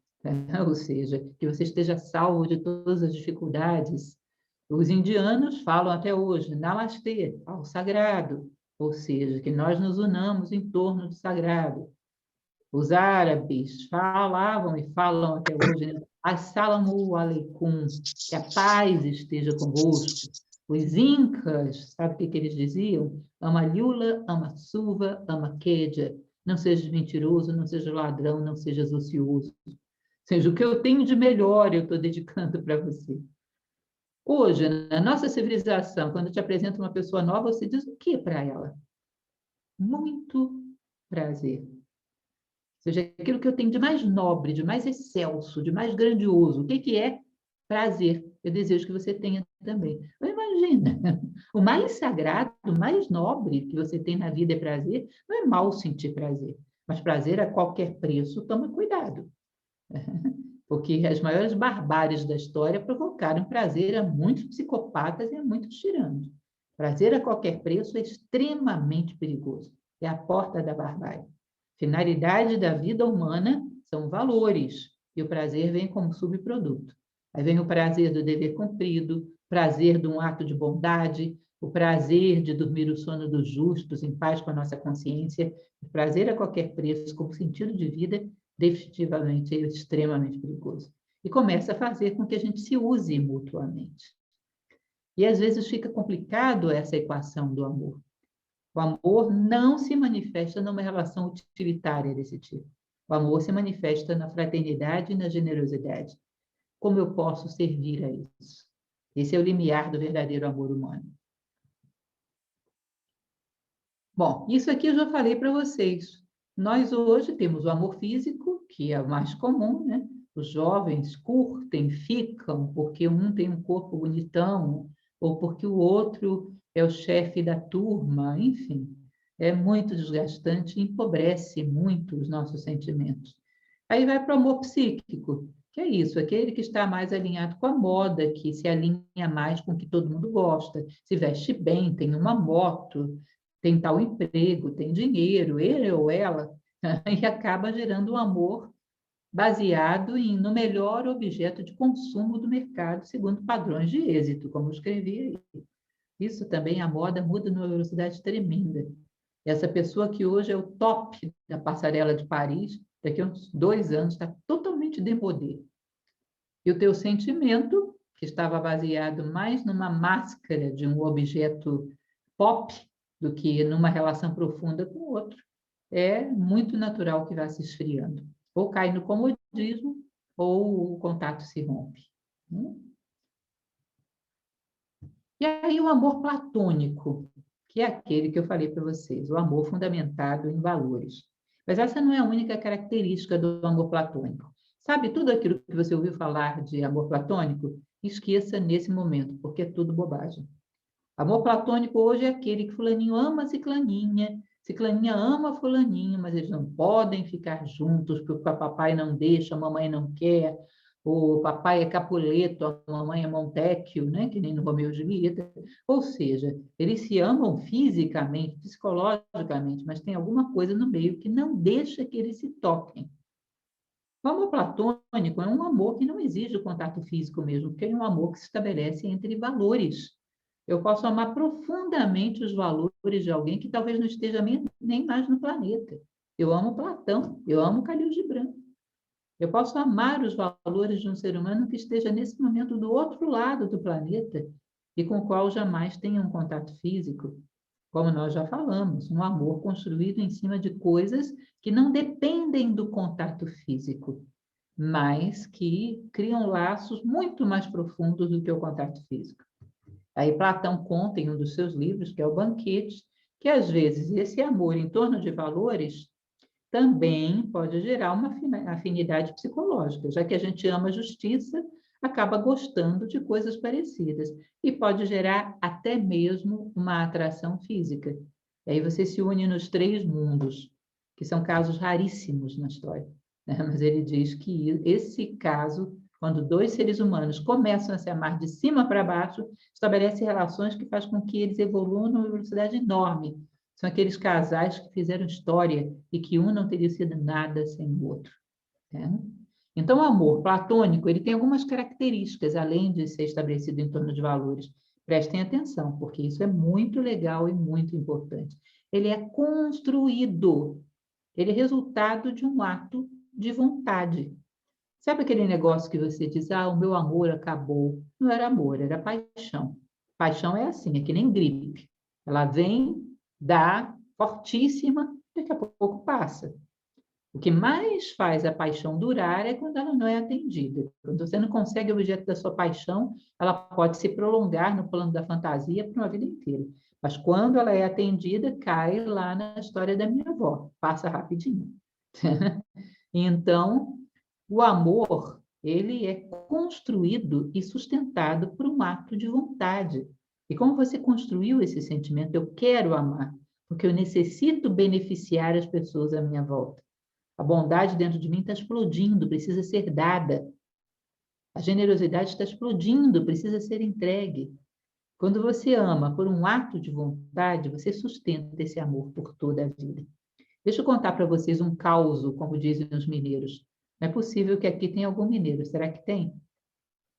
ou seja, que você esteja salvo de todas as dificuldades. Os indianos falam até hoje, namastê, ao sagrado, ou seja, que nós nos unamos em torno do sagrado. Os árabes falavam e falam até hoje, né? Assalamu alaikum, que a paz esteja convosco. Os incas, sabe o que eles diziam? Ama Lula, ama Suva, ama Quedia. Não sejas mentiroso, não seja ladrão, não sejas ocioso. Ou seja, o que eu tenho de melhor eu estou dedicando para você. Hoje, na nossa civilização, quando te apresenta uma pessoa nova, você diz o que para ela? Muito prazer. Ou seja, aquilo que eu tenho de mais nobre, de mais excelso, de mais grandioso. O que é prazer? Eu desejo que você tenha também. Mas imagina, o mais sagrado, o mais nobre que você tem na vida é prazer. Não é mal sentir prazer, mas prazer a qualquer preço, toma cuidado. porque as maiores barbáries da história provocaram prazer a muitos psicopatas e a muitos tiranos. Prazer a qualquer preço é extremamente perigoso. É a porta da barbárie. Finalidade da vida humana são valores, e o prazer vem como subproduto. Aí vem o prazer do dever cumprido, prazer de um ato de bondade, o prazer de dormir o sono dos justos, em paz com a nossa consciência. O prazer a qualquer preço, como sentido de vida, definitivamente é extremamente perigoso. E começa a fazer com que a gente se use mutuamente. E às vezes fica complicado essa equação do amor. O amor não se manifesta numa relação utilitária desse tipo. O amor se manifesta na fraternidade e na generosidade. Como eu posso servir a isso? Esse é o limiar do verdadeiro amor humano. Bom, isso aqui eu já falei para vocês. Nós hoje temos o amor físico, que é o mais comum, né? Os jovens curtem, ficam, porque um tem um corpo bonitão, ou porque o outro é o chefe da turma, enfim. É muito desgastante e empobrece muito os nossos sentimentos. Aí vai para o amor psíquico, que é isso, aquele que está mais alinhado com a moda, que se alinha mais com o que todo mundo gosta, se veste bem, tem uma moto, tem tal emprego, tem dinheiro, ele ou ela, e acaba gerando um amor baseado no melhor objeto de consumo do mercado, segundo padrões de êxito, como eu escrevi aí. Isso também, a moda muda numa velocidade tremenda. Essa pessoa que hoje é o top da passarela de Paris, daqui a uns 2 anos está totalmente demodé. E o teu sentimento, que estava baseado mais numa máscara de um objeto pop do que numa relação profunda com o outro, é muito natural que vá se esfriando. Ou cai no comodismo, ou o contato se rompe. E aí o amor platônico, que é aquele que eu falei para vocês, o amor fundamentado em valores. Mas essa não é a única característica do amor platônico. Sabe, tudo aquilo que você ouviu falar de amor platônico, esqueça nesse momento, porque é tudo bobagem. Amor platônico hoje é aquele que fulaninho ama ciclaninha ama fulaninho, mas eles não podem ficar juntos, porque o papai não deixa, a mamãe não quer, o papai é Capuleto, a mamãe é Montecchio, né? Que nem no Romeu e Julieta. Ou seja, eles se amam fisicamente, psicologicamente, mas tem alguma coisa no meio que não deixa que eles se toquem. O amor platônico é um amor que não exige o contato físico mesmo, porque é um amor que se estabelece entre valores. Eu posso amar profundamente os valores de alguém que talvez não esteja nem mais no planeta. Eu amo Platão, eu amo Khalil Gibran. Eu posso amar os valores de um ser humano que esteja nesse momento do outro lado do planeta e com o qual jamais tenha um contato físico. Como nós já falamos, um amor construído em cima de coisas que não dependem do contato físico, mas que criam laços muito mais profundos do que o contato físico. Aí Platão conta em um dos seus livros, que é o Banquete, que às vezes esse amor em torno de valores também pode gerar uma afinidade psicológica, já que a gente ama a justiça, acaba gostando de coisas parecidas, e pode gerar até mesmo uma atração física. E aí você se une nos 3 mundos, que são casos raríssimos na história, né? Mas ele diz que esse caso, quando 2 seres humanos começam a se amar de cima para baixo, estabelece relações que faz com que eles evoluam numa velocidade enorme. São aqueles casais que fizeram história e que um não teria sido nada sem o outro. Né? Então, o amor platônico ele tem algumas características, além de ser estabelecido em torno de valores. Prestem atenção, porque isso é muito legal e muito importante. Ele é construído, ele é resultado de um ato de vontade. Sabe aquele negócio que você diz, o meu amor acabou? Não era amor, era paixão. Paixão é assim, é que nem gripe. Ela vem, dá, fortíssima, daqui a pouco passa. O que mais faz a paixão durar é quando ela não é atendida. Quando você não consegue o objeto da sua paixão, ela pode se prolongar no plano da fantasia por uma vida inteira. Mas quando ela é atendida, cai lá na história da minha avó, passa rapidinho. Então, o amor, ele é construído e sustentado por um ato de vontade. E como você construiu esse sentimento, eu quero amar, porque eu necessito beneficiar as pessoas à minha volta. A bondade dentro de mim está explodindo, precisa ser dada. A generosidade está explodindo, precisa ser entregue. Quando você ama por um ato de vontade, você sustenta esse amor por toda a vida. Deixa eu contar para vocês um causo, como dizem os mineiros. Não é possível que aqui tenha algum mineiro. Será que tem?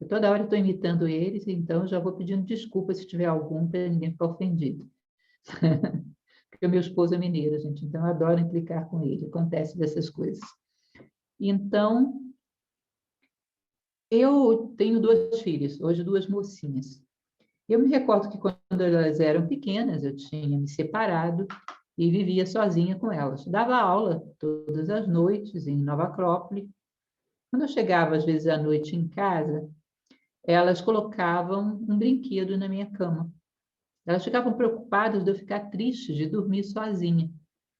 Toda hora eu estou imitando eles, então já vou pedindo desculpas se tiver algum, para ninguém ficar ofendido. Porque o meu esposo é mineiro, gente, então eu adoro implicar com ele. Acontece dessas coisas. Então, eu tenho 2 filhas, hoje 2 mocinhas. Eu me recordo que quando elas eram pequenas, eu tinha me separado e vivia sozinha com elas. Dava aula todas as noites em Nova Acrópole. Quando eu chegava, às vezes, à noite em casa, elas colocavam um brinquedo na minha cama. Elas ficavam preocupadas de eu ficar triste de dormir sozinha.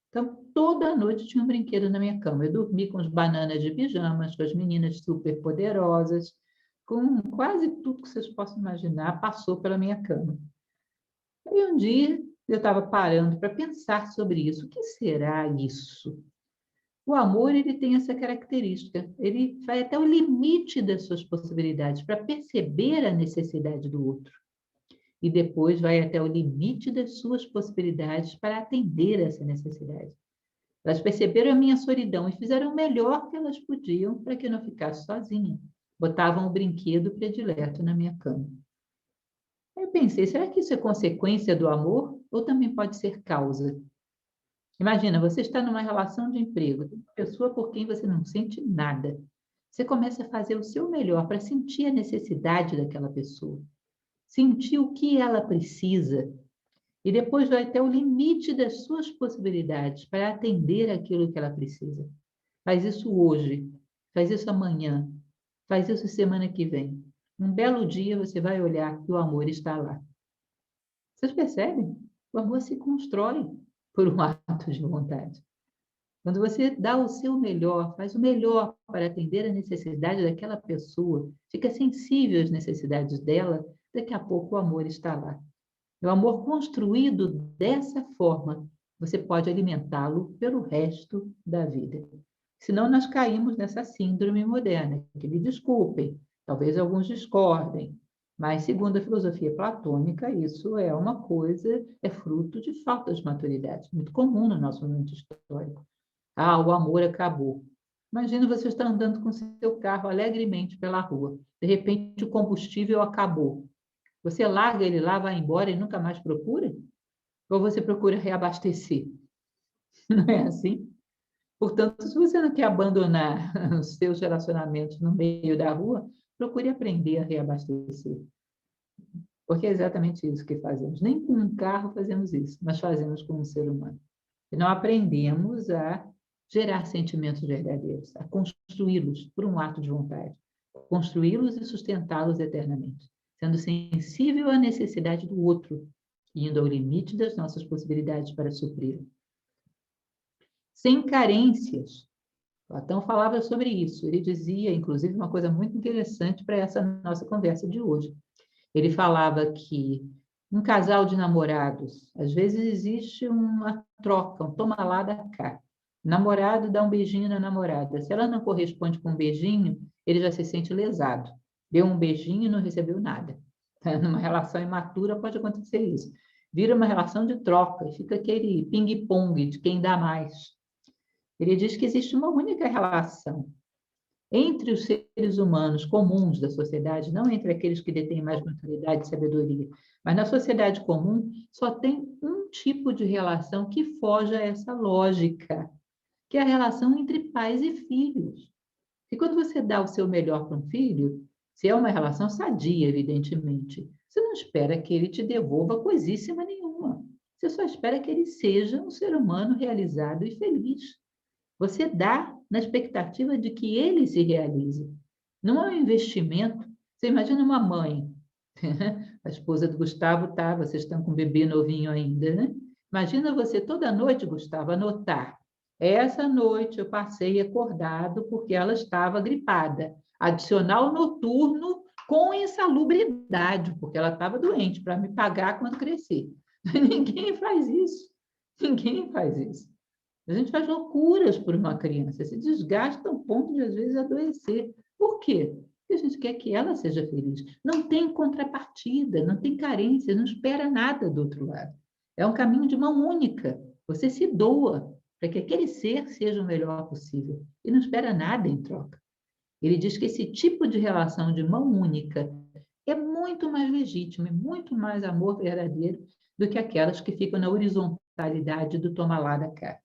Então, toda noite tinha um brinquedo na minha cama. Eu dormi com as bananas de pijamas, com as meninas super poderosas, com quase tudo que vocês possam imaginar, passou pela minha cama. E um dia eu estava parando para pensar sobre isso. O que será isso? O amor, ele tem essa característica. Ele vai até o limite das suas possibilidades para perceber a necessidade do outro. E depois vai até o limite das suas possibilidades para atender essa necessidade. Elas perceberam a minha solidão e fizeram o melhor que elas podiam para que eu não ficasse sozinha. Botavam o brinquedo predileto na minha cama. Aí eu pensei, será que isso é consequência do amor ou também pode ser causa? Imagina, você está numa relação de emprego, tem uma pessoa por quem você não sente nada. Você começa a fazer o seu melhor para sentir a necessidade daquela pessoa, sentir o que ela precisa, e depois vai até o limite das suas possibilidades para atender aquilo que ela precisa. Faz isso hoje, faz isso amanhã, faz isso semana que vem. Um belo dia você vai olhar que o amor está lá. Vocês percebem? O amor se constrói por um ato de vontade. Quando você dá o seu melhor, faz o melhor para atender a necessidade daquela pessoa, fica sensível às necessidades dela, daqui a pouco o amor está lá. O amor construído dessa forma, você pode alimentá-lo pelo resto da vida. Senão nós caímos nessa síndrome moderna, que me desculpem, talvez alguns discordem, mas segundo a filosofia platônica, isso é uma coisa, é fruto de falta de maturidade, muito comum no nosso momento histórico. Ah, o amor acabou. Imagina você estar andando com seu carro alegremente pela rua, de repente o combustível acabou. Você larga ele lá, vai embora e nunca mais procura? Ou você procura reabastecer? Não é assim? Portanto, se você não quer abandonar os seus relacionamentos no meio da rua, procure aprender a reabastecer. Porque é exatamente isso que fazemos. Nem com um carro fazemos isso, nós fazemos com um ser humano. E não aprendemos a gerar sentimentos verdadeiros, a construí-los por um ato de vontade, construí-los e sustentá-los eternamente, sendo sensível à necessidade do outro, indo ao limite das nossas possibilidades para supri-lo. Sem carências. Platão falava sobre isso. Ele dizia, inclusive, uma coisa muito interessante para essa nossa conversa de hoje. Ele falava que um casal de namorados, às vezes existe uma troca, um toma lá da cá. O namorado dá um beijinho na namorada. Se ela não corresponde com um beijinho, ele já se sente lesado. Deu um beijinho e não recebeu nada. Numa relação imatura pode acontecer isso. Vira uma relação de troca e fica aquele ping-pong de quem dá mais. Ele diz que existe uma única relação entre os seres humanos comuns da sociedade, não entre aqueles que detêm mais maturidade e sabedoria, mas na sociedade comum só tem um tipo de relação que foge a essa lógica, que é a relação entre pais e filhos. E quando você dá o seu melhor para um filho, se é uma relação sadia, evidentemente, você não espera que ele te devolva coisíssima nenhuma. Você só espera que ele seja um ser humano realizado e feliz. Você dá na expectativa de que ele se realize. Não é um investimento. Você imagina uma mãe, a esposa do Gustavo tá, vocês estão com um bebê novinho ainda, né? Imagina você toda noite, Gustavo, anotar. Essa noite eu passei acordado porque ela estava gripada. Adicional noturno com insalubridade, porque ela estava doente, para me pagar quando crescer. Ninguém faz isso. Ninguém faz isso. A gente faz loucuras por uma criança, se desgasta ao ponto de, às vezes, adoecer. Por quê? porque a gente quer que ela seja feliz. Não tem contrapartida, não tem carência, não espera nada do outro lado. É um caminho de mão única. Você se doa para que aquele ser seja o melhor possível e não espera nada em troca. Ele diz que esse tipo de relação de mão única é muito mais legítimo, é muito mais amor verdadeiro do que aquelas que ficam na horizontalidade do toma lá da cá.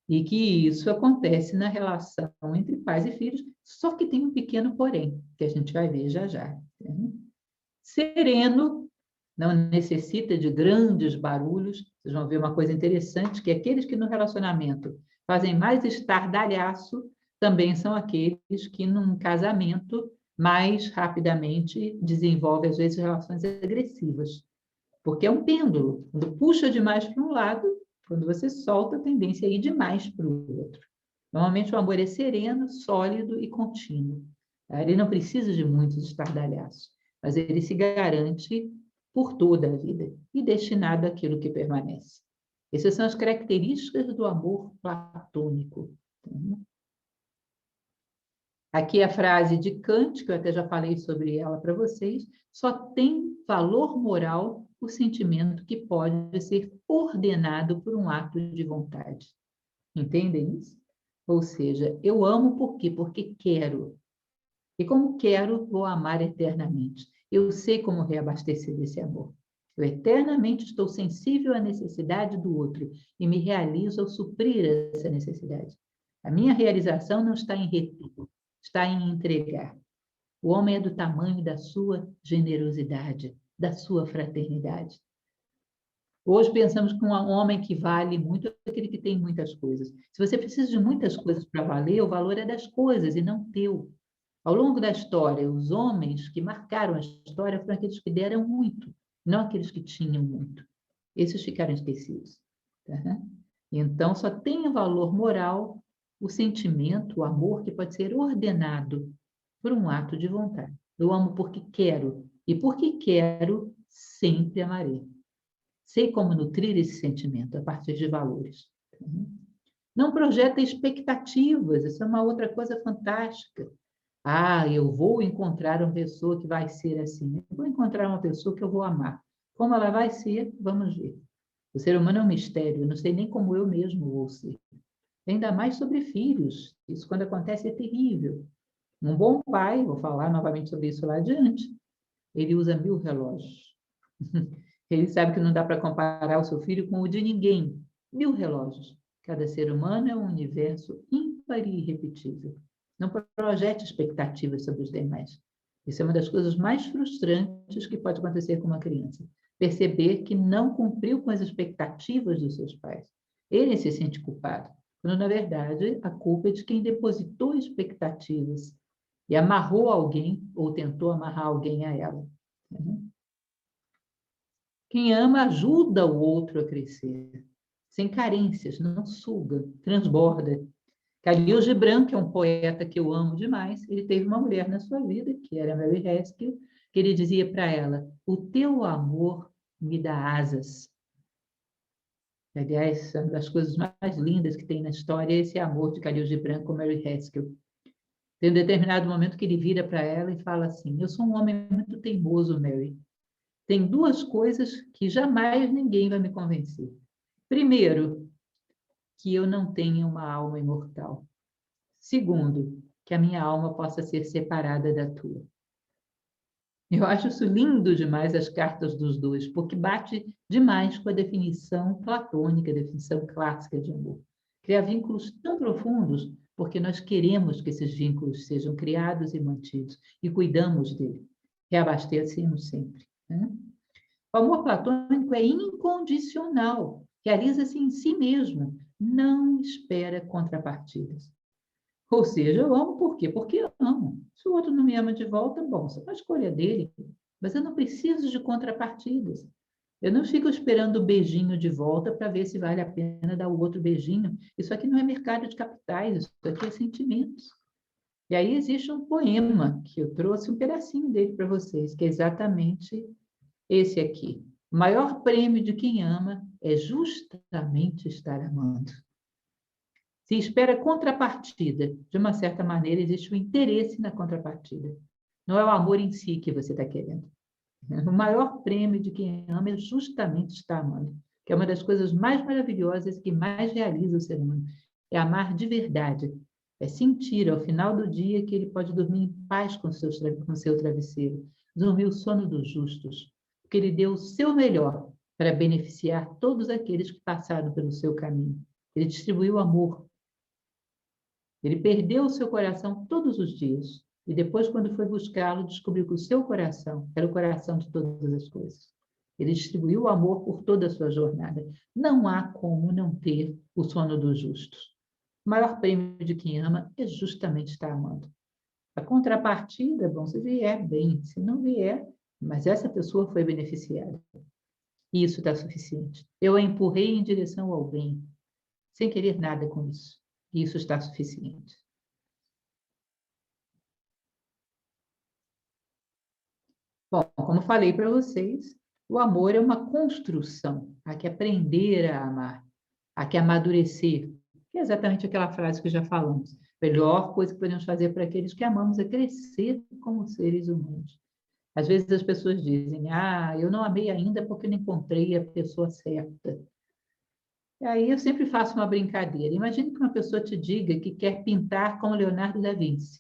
E que isso acontece na relação entre pais e filhos, só que tem um pequeno porém, que a gente vai ver já já. Sereno, não necessita de grandes barulhos. Vocês vão ver uma coisa interessante, que aqueles que no relacionamento fazem mais estardalhaço também são aqueles que, num casamento, mais rapidamente desenvolvem, às vezes, relações agressivas. Porque é um pêndulo. Quando puxa demais para um lado, quando você solta, a tendência é ir demais para o outro. Normalmente, o amor é sereno, sólido e contínuo. Ele não precisa de muitos estardalhaços, mas ele se garante por toda a vida e destinado àquilo que permanece. Essas são as características do amor platônico. Aqui a frase de Kant, que eu até já falei sobre ela para vocês: só tem valor moral o sentimento que pode ser ordenado por um ato de vontade. Entendem isso? Ou seja, eu amo por quê? Porque quero. E como quero, vou amar eternamente. Eu sei como reabastecer desse amor. Eu eternamente estou sensível à necessidade do outro e me realizo ao suprir essa necessidade. A minha realização não está em reter, está em entregar. O homem é do tamanho da sua generosidade, da sua fraternidade. Hoje pensamos que um homem que vale muito é aquele que tem muitas coisas. Se você precisa de muitas coisas para valer, o valor é das coisas e não teu. Ao longo da história, os homens que marcaram a história foram aqueles que deram muito, não aqueles que tinham muito. Esses ficaram esquecidos. Tá? Então, só tem valor moral o sentimento, o amor, que pode ser ordenado por um ato de vontade. Eu amo porque quero, e porque quero, sempre amarei. Sei como nutrir esse sentimento a partir de valores. Não projeta expectativas, isso é uma outra coisa fantástica. Ah, eu vou encontrar uma pessoa que vai ser assim. Eu vou encontrar uma pessoa que eu vou amar. Como ela vai ser, vamos ver. O ser humano é um mistério, eu não sei nem como eu mesmo vou ser. Ainda mais sobre filhos. Isso, quando acontece, é terrível. Um bom pai, vou falar novamente sobre isso lá adiante, ele usa 1000 relógios. Ele sabe que não dá para comparar o seu filho com o de ninguém. 1000 relógios. Cada ser humano é um universo ímpar e irrepetível. Não projete expectativas sobre os demais. Isso é uma das coisas mais frustrantes que pode acontecer com uma criança. Perceber que não cumpriu com as expectativas dos seus pais. Ele se sente culpado, quando, na verdade, a culpa é de quem depositou expectativas e amarrou alguém ou tentou amarrar alguém a ela. Quem ama ajuda o outro a crescer, sem carências, não suga, transborda. Khalil Gibran, que é um poeta que eu amo demais, ele teve uma mulher na sua vida, que era Mary Haskell, que ele dizia para ela: o teu amor me dá asas. Aliás, uma das coisas mais lindas que tem na história é esse amor de Khalil Gibran com Mary Haskell. Tem um determinado momento que ele vira para ela e fala assim: eu sou um homem muito teimoso, Mary. Tem 2 coisas que jamais ninguém vai me convencer. Primeiro, que eu não tenho uma alma imortal. Segundo, que a minha alma possa ser separada da tua. Eu acho isso lindo demais, as cartas dos dois, porque bate demais com a definição platônica, a definição clássica de amor. Criar vínculos tão profundos, porque nós queremos que esses vínculos sejam criados e mantidos, e cuidamos dele. Reabastecemos sempre. O amor platônico é incondicional, realiza-se em si mesmo, não espera contrapartidas. Ou seja, eu amo por quê? Porque eu amo. Se o outro não me ama de volta, bom, isso é uma escolha dele, mas eu não preciso de contrapartidas. Eu não fico esperando o beijinho de volta para ver se vale a pena dar o outro beijinho. Isso aqui não é mercado de capitais, isso aqui é sentimentos. E aí existe um poema que eu trouxe um pedacinho dele para vocês, que é exatamente esse aqui. O maior prêmio de quem ama é justamente estar amando. Se espera contrapartida, de uma certa maneira, existe um interesse na contrapartida. Não é o amor em si que você está querendo. O maior prêmio de quem ama é justamente estar amando, que é uma das coisas mais maravilhosas que mais realiza o ser humano. É amar de verdade. É sentir, ao final do dia, que ele pode dormir em paz com seu travesseiro, dormir o sono dos justos, porque ele deu o seu melhor para beneficiar todos aqueles que passaram pelo seu caminho. Ele distribuiu amor. Ele perdeu o seu coração todos os dias. E depois, quando foi buscá-lo, descobriu que o seu coração era o coração de todas as coisas. Ele distribuiu o amor por toda a sua jornada. Não há como não ter o sono dos justos. O maior prêmio de quem ama é justamente estar amando. A contrapartida, bom, se vier, bem. Se não vier, mas essa pessoa foi beneficiada. E isso está suficiente. Eu a empurrei em direção ao bem, sem querer nada com isso. E isso está suficiente. Bom, como falei para vocês, o amor é uma construção. Há que aprender a amar, há que amadurecer, que é exatamente aquela frase que já falamos. A melhor coisa que podemos fazer para aqueles que amamos é crescer como seres humanos. Às vezes as pessoas dizem, eu não amei ainda porque não encontrei a pessoa certa. E aí eu sempre faço uma brincadeira. Imagine que uma pessoa te diga que quer pintar como Leonardo da Vinci.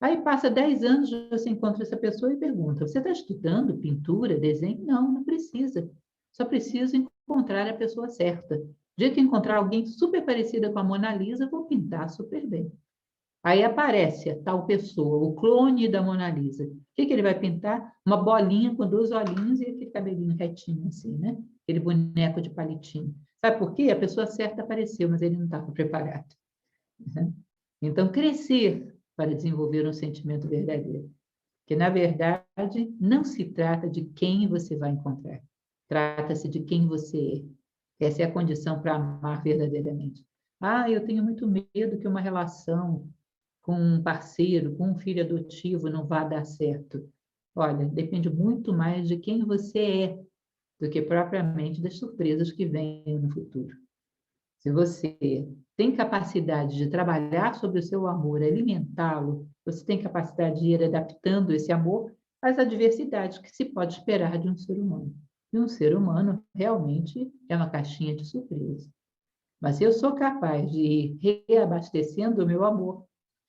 Aí passa 10 anos, você encontra essa pessoa e pergunta, você está estudando pintura, desenho? Não, não precisa. Só precisa encontrar a pessoa certa. O dia que encontrar alguém super parecida com a Mona Lisa, eu vou pintar super bem. Aí aparece a tal pessoa, o clone da Mona Lisa. O que ele vai pintar? Uma bolinha com 2 olhinhos e aquele cabelinho retinho assim, né? Aquele boneco de palitinho. Sabe por quê? A pessoa certa apareceu, mas ele não estava preparado. Então, crescer para desenvolver um sentimento verdadeiro. Que, na verdade, não se trata de quem você vai encontrar. Trata-se de quem você é. Essa é a condição para amar verdadeiramente. Eu tenho muito medo que uma relação com um parceiro, com um filho adotivo não vá dar certo. Olha, depende muito mais de quem você é do que propriamente das surpresas que vêm no futuro. Se você tem capacidade de trabalhar sobre o seu amor, alimentá-lo, você tem capacidade de ir adaptando esse amor às adversidades que se pode esperar de um ser humano. E um ser humano realmente é uma caixinha de surpresa. Mas se eu sou capaz de ir reabastecendo o meu amor,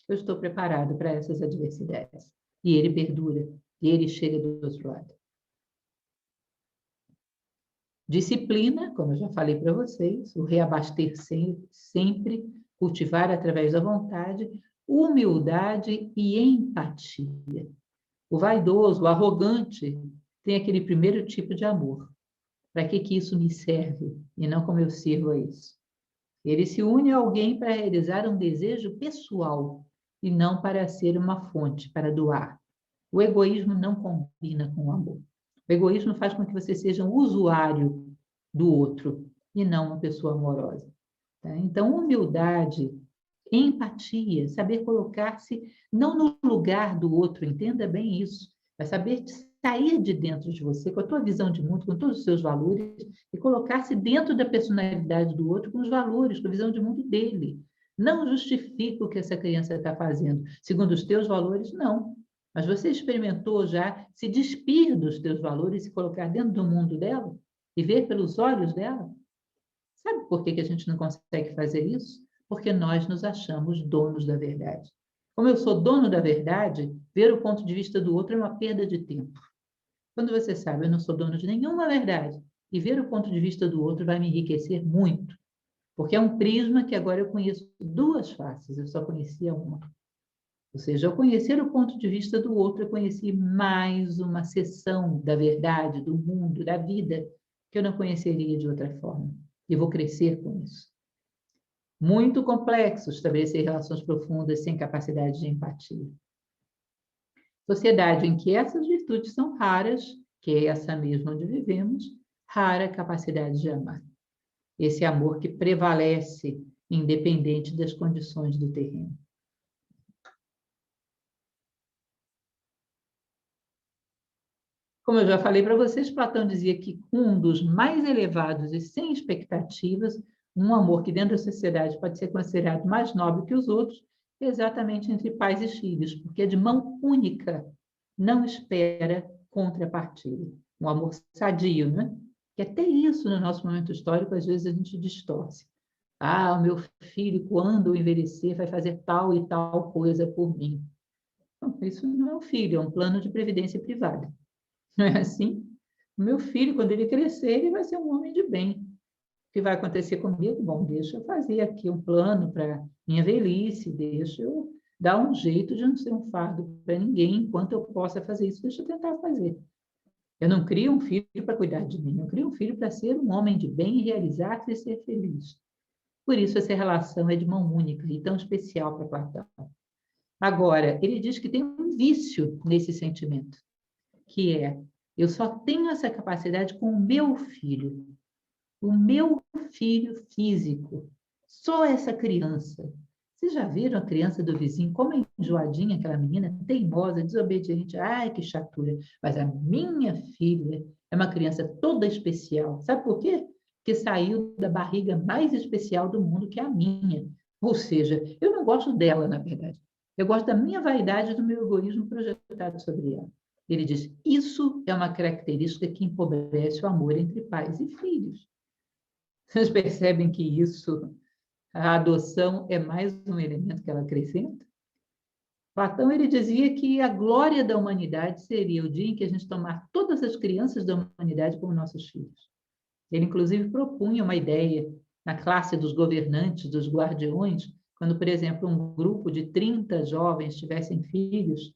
eu estou preparado para essas adversidades. E ele perdura, e ele chega do outro lado. Disciplina, como eu já falei para vocês, o reabastecer sempre, cultivar através da vontade, humildade e empatia. O vaidoso, o arrogante, tem aquele primeiro tipo de amor. Para que isso me serve e não como eu sirvo a isso? Ele se une a alguém para realizar um desejo pessoal e não para ser uma fonte, para doar. O egoísmo não combina com o amor. O egoísmo faz com que você seja um usuário do outro e não uma pessoa amorosa. Tá? Então, humildade, empatia, saber colocar-se não no lugar do outro, entenda bem isso, mas saber sair de dentro de você, com a tua visão de mundo, com todos os seus valores, e colocar-se dentro da personalidade do outro, com os valores, com a visão de mundo dele. Não justifica o que essa criança está fazendo. Segundo os teus valores, não. Mas você experimentou já se despir dos teus valores e colocar dentro do mundo dela? E ver pelos olhos dela? Sabe por que a gente não consegue fazer isso? Porque nós nos achamos donos da verdade. Como eu sou dono da verdade, ver o ponto de vista do outro é uma perda de tempo. Quando você sabe, eu não sou dono de nenhuma verdade, e ver o ponto de vista do outro vai me enriquecer muito, porque é um prisma que agora eu conheço 2 faces, eu só conhecia uma. Ou seja, ao conhecer o ponto de vista do outro, eu conheci mais uma seção da verdade, do mundo, da vida, que eu não conheceria de outra forma. E vou crescer com isso. Muito complexo estabelecer relações profundas sem capacidade de empatia. Sociedade em que essas virtudes são raras, que é essa mesma onde vivemos, rara capacidade de amar. Esse amor que prevalece, independente das condições do terreno. Como eu já falei para vocês, Platão dizia que um dos mais elevados e sem expectativas, um amor que dentro da sociedade pode ser considerado mais nobre que os outros, é exatamente entre pais e filhos, porque é de mão única não espera contrapartida. Um amor sadio, né? Que até isso, no nosso momento histórico, às vezes a gente distorce. Ah, o meu filho, quando eu envelhecer, vai fazer tal e tal coisa por mim. Não, isso não é um filho, é um plano de previdência privada. Não é assim? O meu filho, quando ele crescer, ele vai ser um homem de bem. O que vai acontecer comigo? Bom, deixa eu fazer aqui um plano para minha velhice, deixa eu dar um jeito de não ser um fardo para ninguém, enquanto eu possa fazer isso, deixa eu tentar fazer. Eu não crio um filho para cuidar de mim, eu crio um filho para ser um homem de bem, realizar-se e ser feliz. Por isso, essa relação é de mão única e tão especial para Platão. Agora, ele diz que tem um vício nesse sentimento, que é, eu só tenho essa capacidade com o meu filho físico, só essa criança. Vocês já viram a criança do vizinho, como é enjoadinha aquela menina, teimosa, desobediente, ai, que chatura. Mas a minha filha é uma criança toda especial. Sabe por quê? Porque saiu da barriga mais especial do mundo, que é a minha. Ou seja, eu não gosto dela, na verdade. Eu gosto da minha vaidade e do meu egoísmo projetado sobre ela. Ele diz, isso é uma característica que empobrece o amor entre pais e filhos. Vocês percebem que isso, a adoção é mais um elemento que ela acrescenta? Platão, ele dizia que a glória da humanidade seria o dia em que a gente tomar todas as crianças da humanidade como nossos filhos. Ele, inclusive, propunha uma ideia na classe dos governantes, dos guardiões, quando, por exemplo, um grupo de 30 jovens tivessem filhos,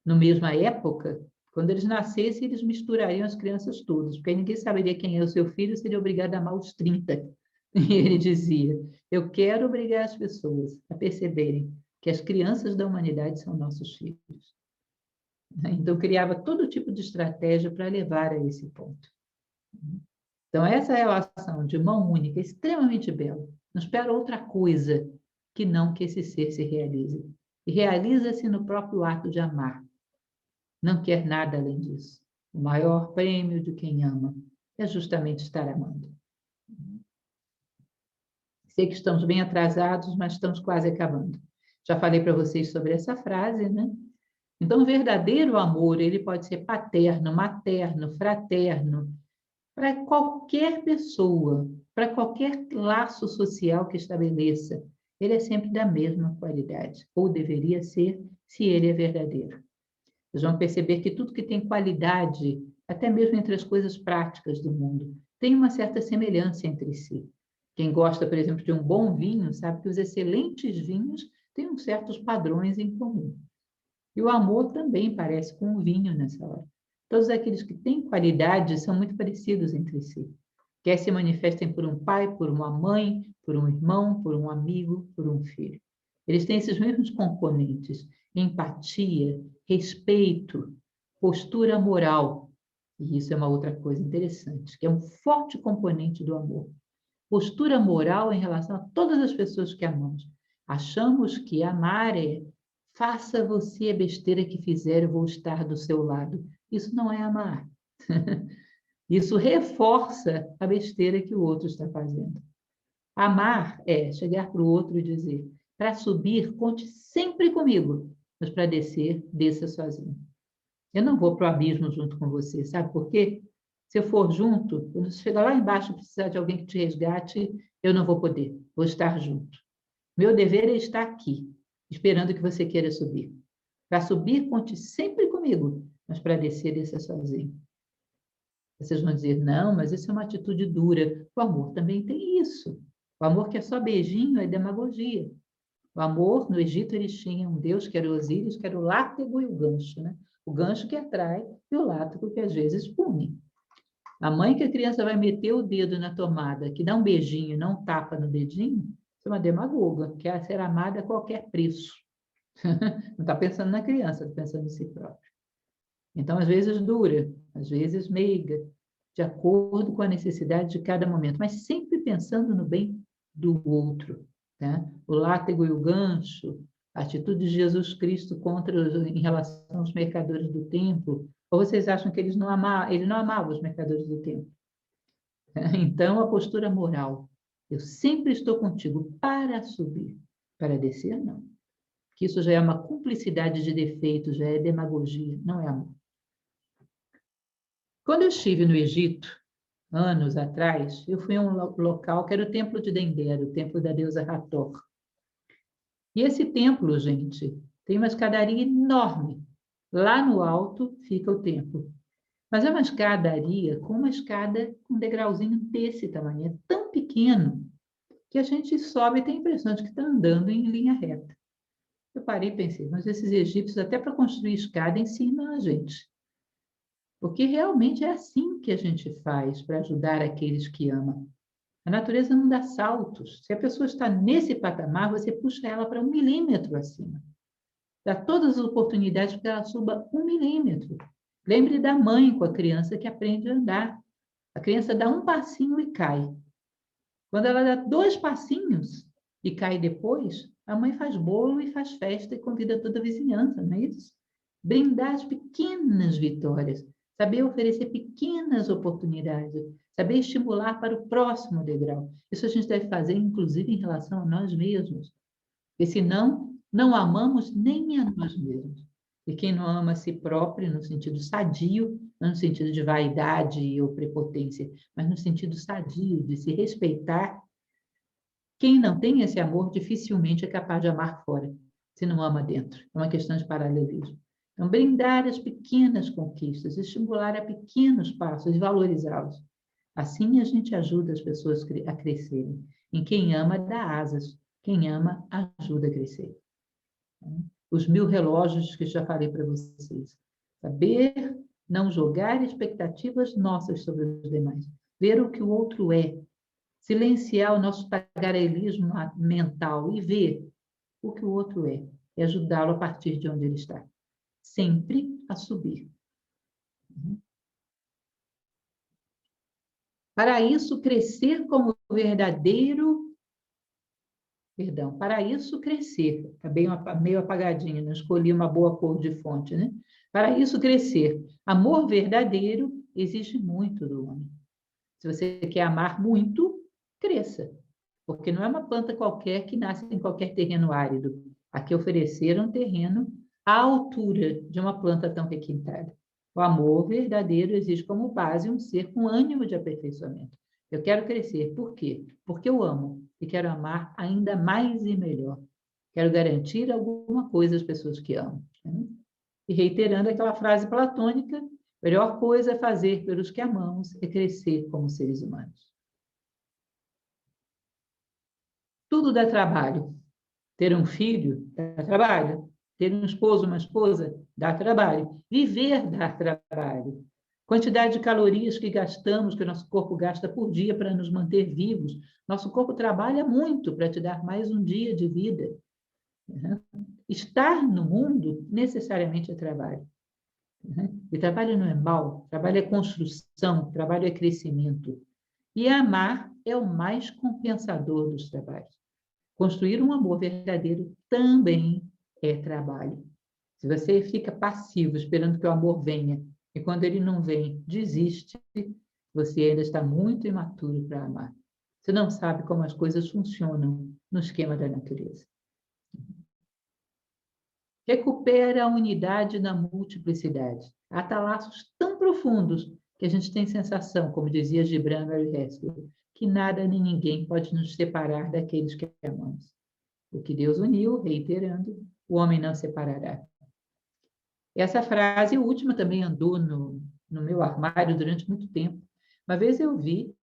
na mesma época, quando eles nascessem, eles misturariam as crianças todas, porque ninguém saberia quem é o seu filho, seria obrigado a amar os 30. E ele dizia, eu quero obrigar as pessoas a perceberem que as crianças da humanidade são nossos filhos. Então, criava todo tipo de estratégia para levar a esse ponto. Então, essa relação de mão única é extremamente bela. Não espera outra coisa que não que esse ser se realize. E realiza-se no próprio ato de amar. Não quer nada além disso. O maior prêmio de quem ama é justamente estar amando. Sei que estamos bem atrasados, mas estamos quase acabando. Já falei para vocês sobre essa frase, né? Então, o verdadeiro amor, ele pode ser paterno, materno, fraterno, para qualquer pessoa, para qualquer laço social que estabeleça. Ele é sempre da mesma qualidade, ou deveria ser, se ele é verdadeiro. Vocês vão perceber que tudo que tem qualidade, até mesmo entre as coisas práticas do mundo, tem uma certa semelhança entre si. Quem gosta, por exemplo, de um bom vinho, sabe que os excelentes vinhos têm uns certos padrões em comum. E o amor também parece com o vinho nessa hora. Todos aqueles que têm qualidade são muito parecidos entre si. Quer se manifestem por um pai, por uma mãe, por um irmão, por um amigo, por um filho. Eles têm esses mesmos componentes: empatia, respeito, postura moral. E isso é uma outra coisa interessante, que é um forte componente do amor. Postura moral em relação a todas as pessoas que amamos. Achamos que amar é faça você a besteira que fizer, eu vou estar do seu lado. Isso não é amar. Isso reforça a besteira que o outro está fazendo. Amar é chegar para o outro e dizer, para subir, conte sempre comigo, mas para descer, desça sozinho. Eu não vou para o abismo junto com você, sabe por quê? Se eu for junto, quando você chegar lá embaixo e precisar de alguém que te resgate, eu não vou poder, vou estar junto. Meu dever é estar aqui, esperando que você queira subir. Para subir, conte sempre comigo, mas para descer, desça sozinho. Vocês vão dizer, não, mas isso é uma atitude dura. O amor também tem isso. O amor que é só beijinho é demagogia. O amor, no Egito, eles tinham um deus que era o Osíris, que era o látego e o gancho, né? O gancho que atrai e o látego que às vezes pune. A mãe que a criança vai meter o dedo na tomada, que dá um beijinho e não tapa no dedinho, é uma demagoga, quer ser amada a qualquer preço. Não está pensando na criança, está pensando em si próprio. Então, às vezes dura, às vezes meiga, de acordo com a necessidade de cada momento, mas sempre pensando no bem do outro. Né? O látego e o gancho, a atitude de Jesus Cristo em relação aos mercadores do templo, ou vocês acham que ele não amava os mercadores do templo? Então, a postura moral, eu sempre estou contigo para subir, para descer, não. que isso já é uma cumplicidade de defeitos, já é demagogia, não é amor. Quando eu estive no Egito, anos atrás, eu fui a um local que era o Templo de Dendera, o templo da deusa Hathor. E esse templo, gente, tem uma escadaria enorme. Lá no alto fica o templo. Mas é uma escadaria com uma escada com um degrauzinho desse tamanho. É tão pequeno que a gente sobe e tem a impressão de que está andando em linha reta. Eu parei e pensei, mas esses egípcios, até para construir escada, ensinam a gente. Porque realmente é assim que a gente faz para ajudar aqueles que amam. A natureza não dá saltos. Se a pessoa está nesse patamar, você puxa ela para 1 milímetro acima. Dá todas as oportunidades para que ela suba 1 milímetro. Lembre da mãe com a criança que aprende a andar. A criança dá um passinho e cai. Quando ela dá 2 passinhos e cai depois, a mãe faz bolo e faz festa e convida toda a vizinhança, não é isso? Brindar as pequenas vitórias, saber oferecer pequenas oportunidades, saber estimular para o próximo degrau. Isso a gente deve fazer, inclusive, em relação a nós mesmos. Porque senão, não amamos nem a nós mesmos. E quem não ama a si próprio, no sentido sadio, não no sentido de vaidade ou prepotência, mas no sentido sadio, de se respeitar, quem não tem esse amor dificilmente é capaz de amar fora, se não ama dentro. É uma questão de paralelismo. Então, brindar as pequenas conquistas, estimular a pequenos passos e valorizá-los. Assim a gente ajuda as pessoas a crescerem. E quem ama dá asas, quem ama ajuda a crescer. Os 1000 relógios que já falei para vocês. Saber não jogar expectativas nossas sobre os demais. Ver o que o outro é. Silenciar o nosso tagarelismo mental e ver o que o outro é. E ajudá-lo a partir de onde ele está. Sempre a subir. Para isso, crescer como verdadeiro... Perdão, para isso crescer, está bem meio apagadinho, não escolhi uma boa cor de fonte, né? Para isso crescer, amor verdadeiro exige muito do homem. Se você quer amar muito, cresça, porque não é uma planta qualquer que nasce em qualquer terreno árido. Aqui ofereceram um terreno à altura de uma planta tão requintada. O amor verdadeiro exige como base um ser com ânimo de aperfeiçoamento. Eu quero crescer. Por quê? Porque eu amo e quero amar ainda mais e melhor. Quero garantir alguma coisa às pessoas que amo. E reiterando aquela frase platônica, a melhor coisa a fazer pelos que amamos é crescer como seres humanos. Tudo dá trabalho. Ter um filho dá trabalho. Ter um esposo, uma esposa, dá trabalho. Viver dá trabalho. Quantidade de calorias que gastamos, que o nosso corpo gasta por dia para nos manter vivos. Nosso corpo trabalha muito para te dar mais um dia de vida. Estar no mundo necessariamente é trabalho. E trabalho não é mal, trabalho é construção, trabalho é crescimento. E amar é o mais compensador dos trabalhos. Construir um amor verdadeiro também é trabalho. Se você fica passivo, esperando que o amor venha, e quando ele não vem, desiste, você ainda está muito imaturo para amar. Você não sabe como as coisas funcionam no esquema da natureza. Recupera a unidade na multiplicidade. Há laços tão profundos que a gente tem sensação, como dizia Gibran Mary Haskell, que nada nem ninguém pode nos separar daqueles que amamos. O que Deus uniu, reiterando, o homem não separará. Essa frase última também andou no meu armário durante muito tempo. Uma vez eu vi,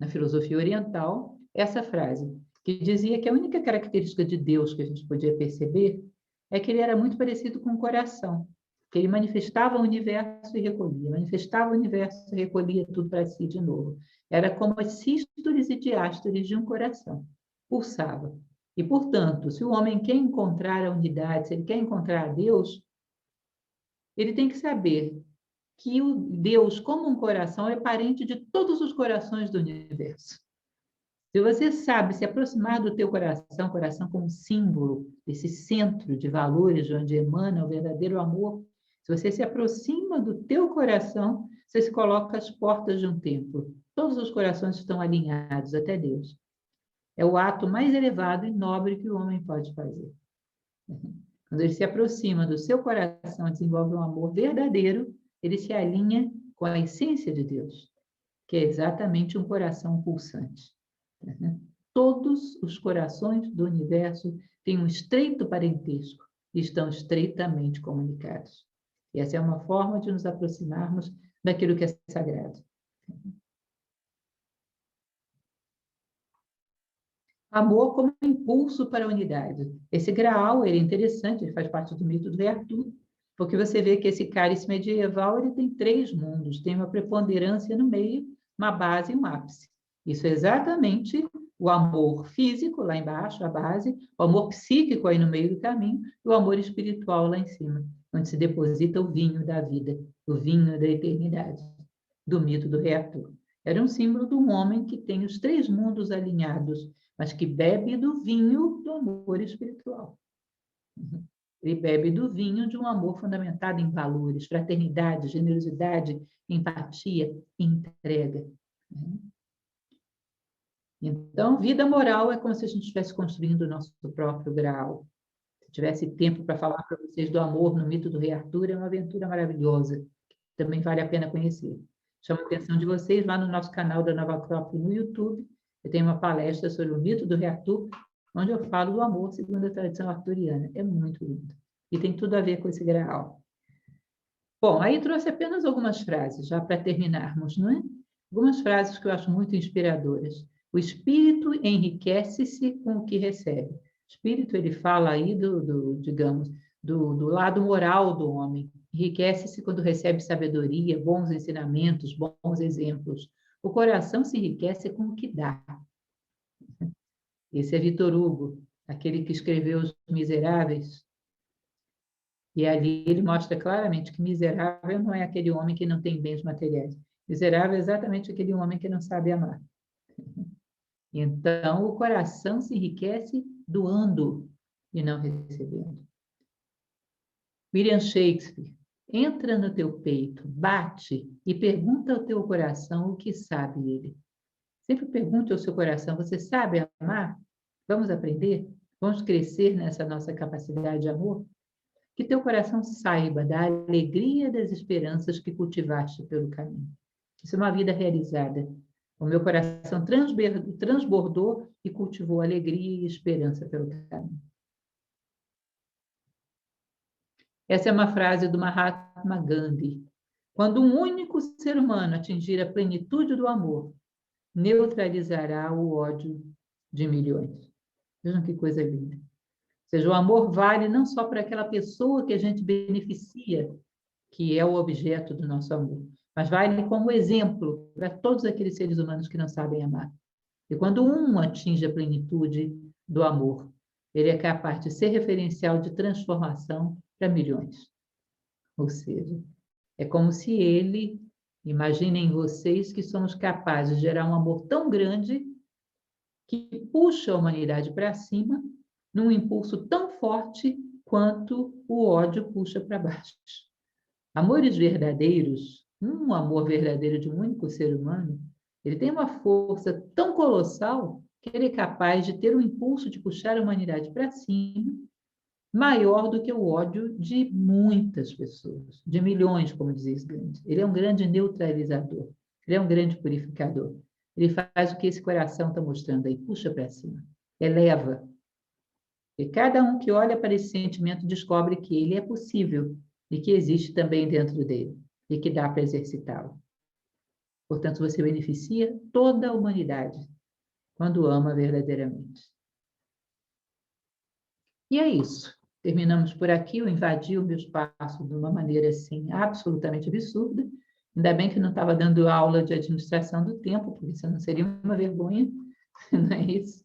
na filosofia oriental, essa frase, que dizia que a única característica de Deus que a gente podia perceber é que ele era muito parecido com o coração, que ele manifestava o universo e recolhia, manifestava o universo e recolhia tudo para si de novo. Era como as sístoles e diástoles de um coração, pulsava. E, portanto, se o homem quer encontrar a unidade, se ele quer encontrar a Deus, ele tem que saber que o Deus, como um coração, é parente de todos os corações do universo. Se você sabe se aproximar do teu coração como símbolo desse centro de valores de onde emana o verdadeiro amor, se você se aproxima do teu coração, você se coloca às portas de um templo. Todos os corações estão alinhados até Deus. É o ato mais elevado e nobre que o homem pode fazer. Quando ele se aproxima do seu coração e desenvolve um amor verdadeiro, ele se alinha com a essência de Deus, que é exatamente um coração pulsante. Todos os corações do universo têm um estreito parentesco e estão estreitamente comunicados. E essa é uma forma de nos aproximarmos daquilo que é sagrado. Amor como impulso para a unidade. Esse graal, ele é interessante, ele faz parte do mito do Arthur, porque você vê que esse cálice medieval ele tem 3 mundos, tem uma preponderância no meio, uma base e um ápice. Isso é exatamente o amor físico, lá embaixo, a base, o amor psíquico aí no meio do caminho, e o amor espiritual lá em cima, onde se deposita o vinho da vida, o vinho da eternidade, do mito do Rei Arthur. Era um símbolo de um homem que tem os 3 mundos alinhados, mas que bebe do vinho do amor espiritual. Ele bebe do vinho de um amor fundamentado em valores, fraternidade, generosidade, empatia, entrega. Então, vida moral é como se a gente estivesse construindo o nosso próprio grau. Se tivesse tempo para falar para vocês do amor no mito do Rei Arthur, é uma aventura maravilhosa, que também vale a pena conhecer. Chamo a atenção de vocês lá no nosso canal da Nova Acrópole no YouTube. Eu tenho uma palestra sobre o mito do Rei Arthur, onde eu falo do amor segundo a tradição arturiana. É muito lindo. E tem tudo a ver com esse graal. Bom, aí trouxe apenas algumas frases, já para terminarmos, não é? Algumas frases que eu acho muito inspiradoras. O espírito enriquece-se com o que recebe. O espírito, ele fala aí digamos, do lado moral do homem. Enriquece-se quando recebe sabedoria, bons ensinamentos, bons exemplos. O coração se enriquece com o que dá. Esse é Victor Hugo, aquele que escreveu Os Miseráveis. E ali ele mostra claramente que miserável não é aquele homem que não tem bens materiais. Miserável é exatamente aquele homem que não sabe amar. Então, o coração se enriquece doando e não recebendo. William Shakespeare, entra no teu peito, bate e pergunta ao teu coração o que sabe ele. Sempre pergunte ao seu coração, você sabe amar? Vamos aprender? Vamos crescer nessa nossa capacidade de amor? Que teu coração saiba da alegria das esperanças que cultivaste pelo caminho. Isso é uma vida realizada. O meu coração transbordou e cultivou alegria e esperança pelo caminho. Essa é uma frase do Mahatma Gandhi. Quando um único ser humano atingir a plenitude do amor, neutralizará o ódio de milhões. Vejam que coisa linda. Ou seja, o amor vale não só para aquela pessoa que a gente beneficia, que é o objeto do nosso amor, mas vale como exemplo para todos aqueles seres humanos que não sabem amar. E quando um atinge a plenitude do amor, ele é capaz de ser referencial de transformação para milhões. Ou seja, é como se ele, imaginem vocês que somos capazes de gerar um amor tão grande que puxa a humanidade para cima num impulso tão forte quanto o ódio puxa para baixo. Amores verdadeiros, um amor verdadeiro de um único ser humano, ele tem uma força tão colossal que ele é capaz de ter um impulso de puxar a humanidade para cima, maior do que o ódio de muitas pessoas, de milhões, como dizia Gandhi. Ele é um grande neutralizador, ele é um grande purificador. Ele faz o que esse coração está mostrando aí, puxa para cima, eleva. E cada um que olha para esse sentimento descobre que ele é possível e que existe também dentro dele e que dá para exercitá-lo. Portanto, você beneficia toda a humanidade quando ama verdadeiramente. E é isso. Terminamos por aqui. Eu invadi o meu espaço de uma maneira assim absolutamente absurda. Ainda bem que não estava dando aula de administração do tempo, porque isso não seria uma vergonha, não é isso?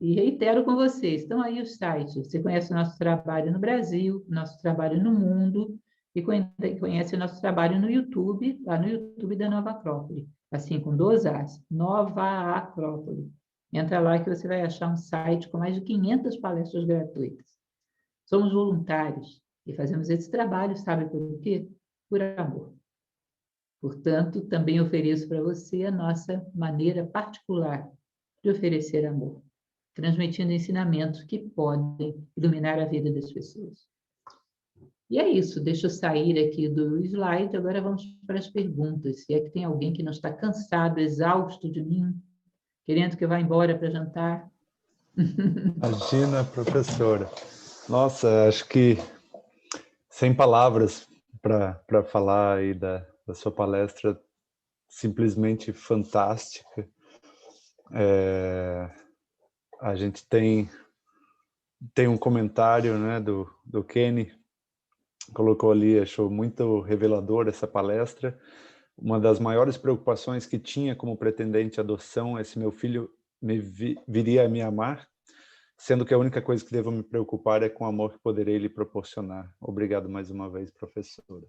E reitero com vocês, estão aí os sites. Você conhece o nosso trabalho no Brasil, nosso trabalho no mundo, e conhece o nosso trabalho no YouTube, lá no YouTube da Nova Acrópole, assim, com 2 As, Nova Acrópole. Entra lá que você vai achar um site com mais de 500 palestras gratuitas. Somos voluntários e fazemos esse trabalho, sabe por quê? Por amor. Portanto, também ofereço para você a nossa maneira particular de oferecer amor. transmitindo ensinamentos que podem iluminar a vida das pessoas. E é isso, deixa eu sair aqui do slide, agora vamos para as perguntas. Se é que tem alguém que não está cansado, exausto de mim, querendo que eu vá embora para jantar. Imagina, professora. Nossa, acho que sem palavras para falar aí da sua palestra, simplesmente fantástica. A gente tem um comentário, né, do Kenny, colocou ali, achou muito revelador essa palestra. Uma das maiores preocupações que tinha como pretendente à adoção é se meu filho viria a me amar, sendo que a única coisa que devo me preocupar é com o amor que poderei lhe proporcionar. Obrigado mais uma vez, professora.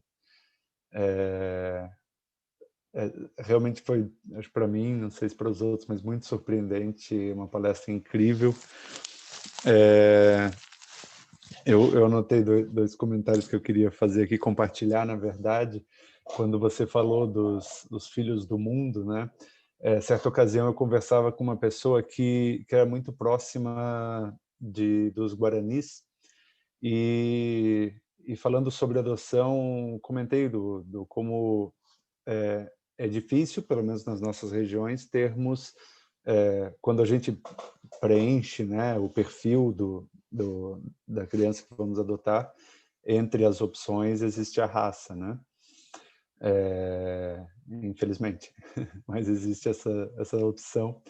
Realmente foi, acho para mim, não sei se para os outros, mas muito surpreendente, uma palestra incrível. Eu anotei dois comentários que eu queria fazer aqui, compartilhar, na verdade, quando você falou dos filhos do mundo, né? Certa ocasião eu conversava com uma pessoa que era muito próxima dos Guaranis e falando sobre adoção, comentei do como é difícil, pelo menos nas nossas regiões, termos, quando a gente preenche, né, o perfil da criança que vamos adotar, entre as opções existe a raça, né? Infelizmente, mas existe essa opção,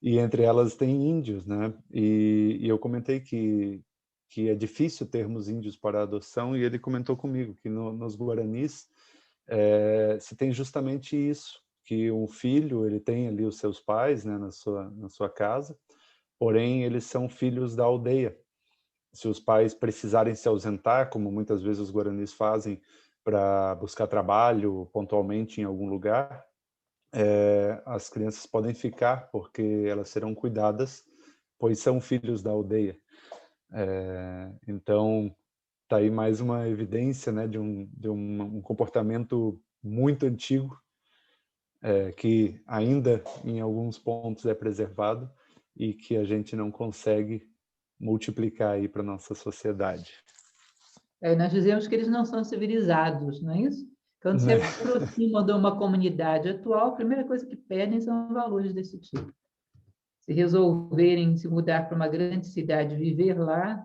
e entre elas tem índios, né? E eu comentei que é difícil termos índios para adoção, e ele comentou comigo que nos Guaranis se tem justamente isso, que um filho ele tem ali os seus pais, né, na sua casa, porém eles são filhos da aldeia. Se os pais precisarem se ausentar, como muitas vezes os Guaranis fazem, para buscar trabalho pontualmente em algum lugar, as crianças podem ficar, porque elas serão cuidadas, pois são filhos da aldeia. Então, está aí mais uma evidência, né, de um comportamento muito antigo, que ainda em alguns pontos é preservado e que a gente não consegue multiplicar aí para nossa sociedade. Nós dizemos que eles não são civilizados, não é isso? Quando se aproximam de uma comunidade atual, a primeira coisa que pedem são valores desse tipo. Se resolverem se mudar para uma grande cidade, viver lá,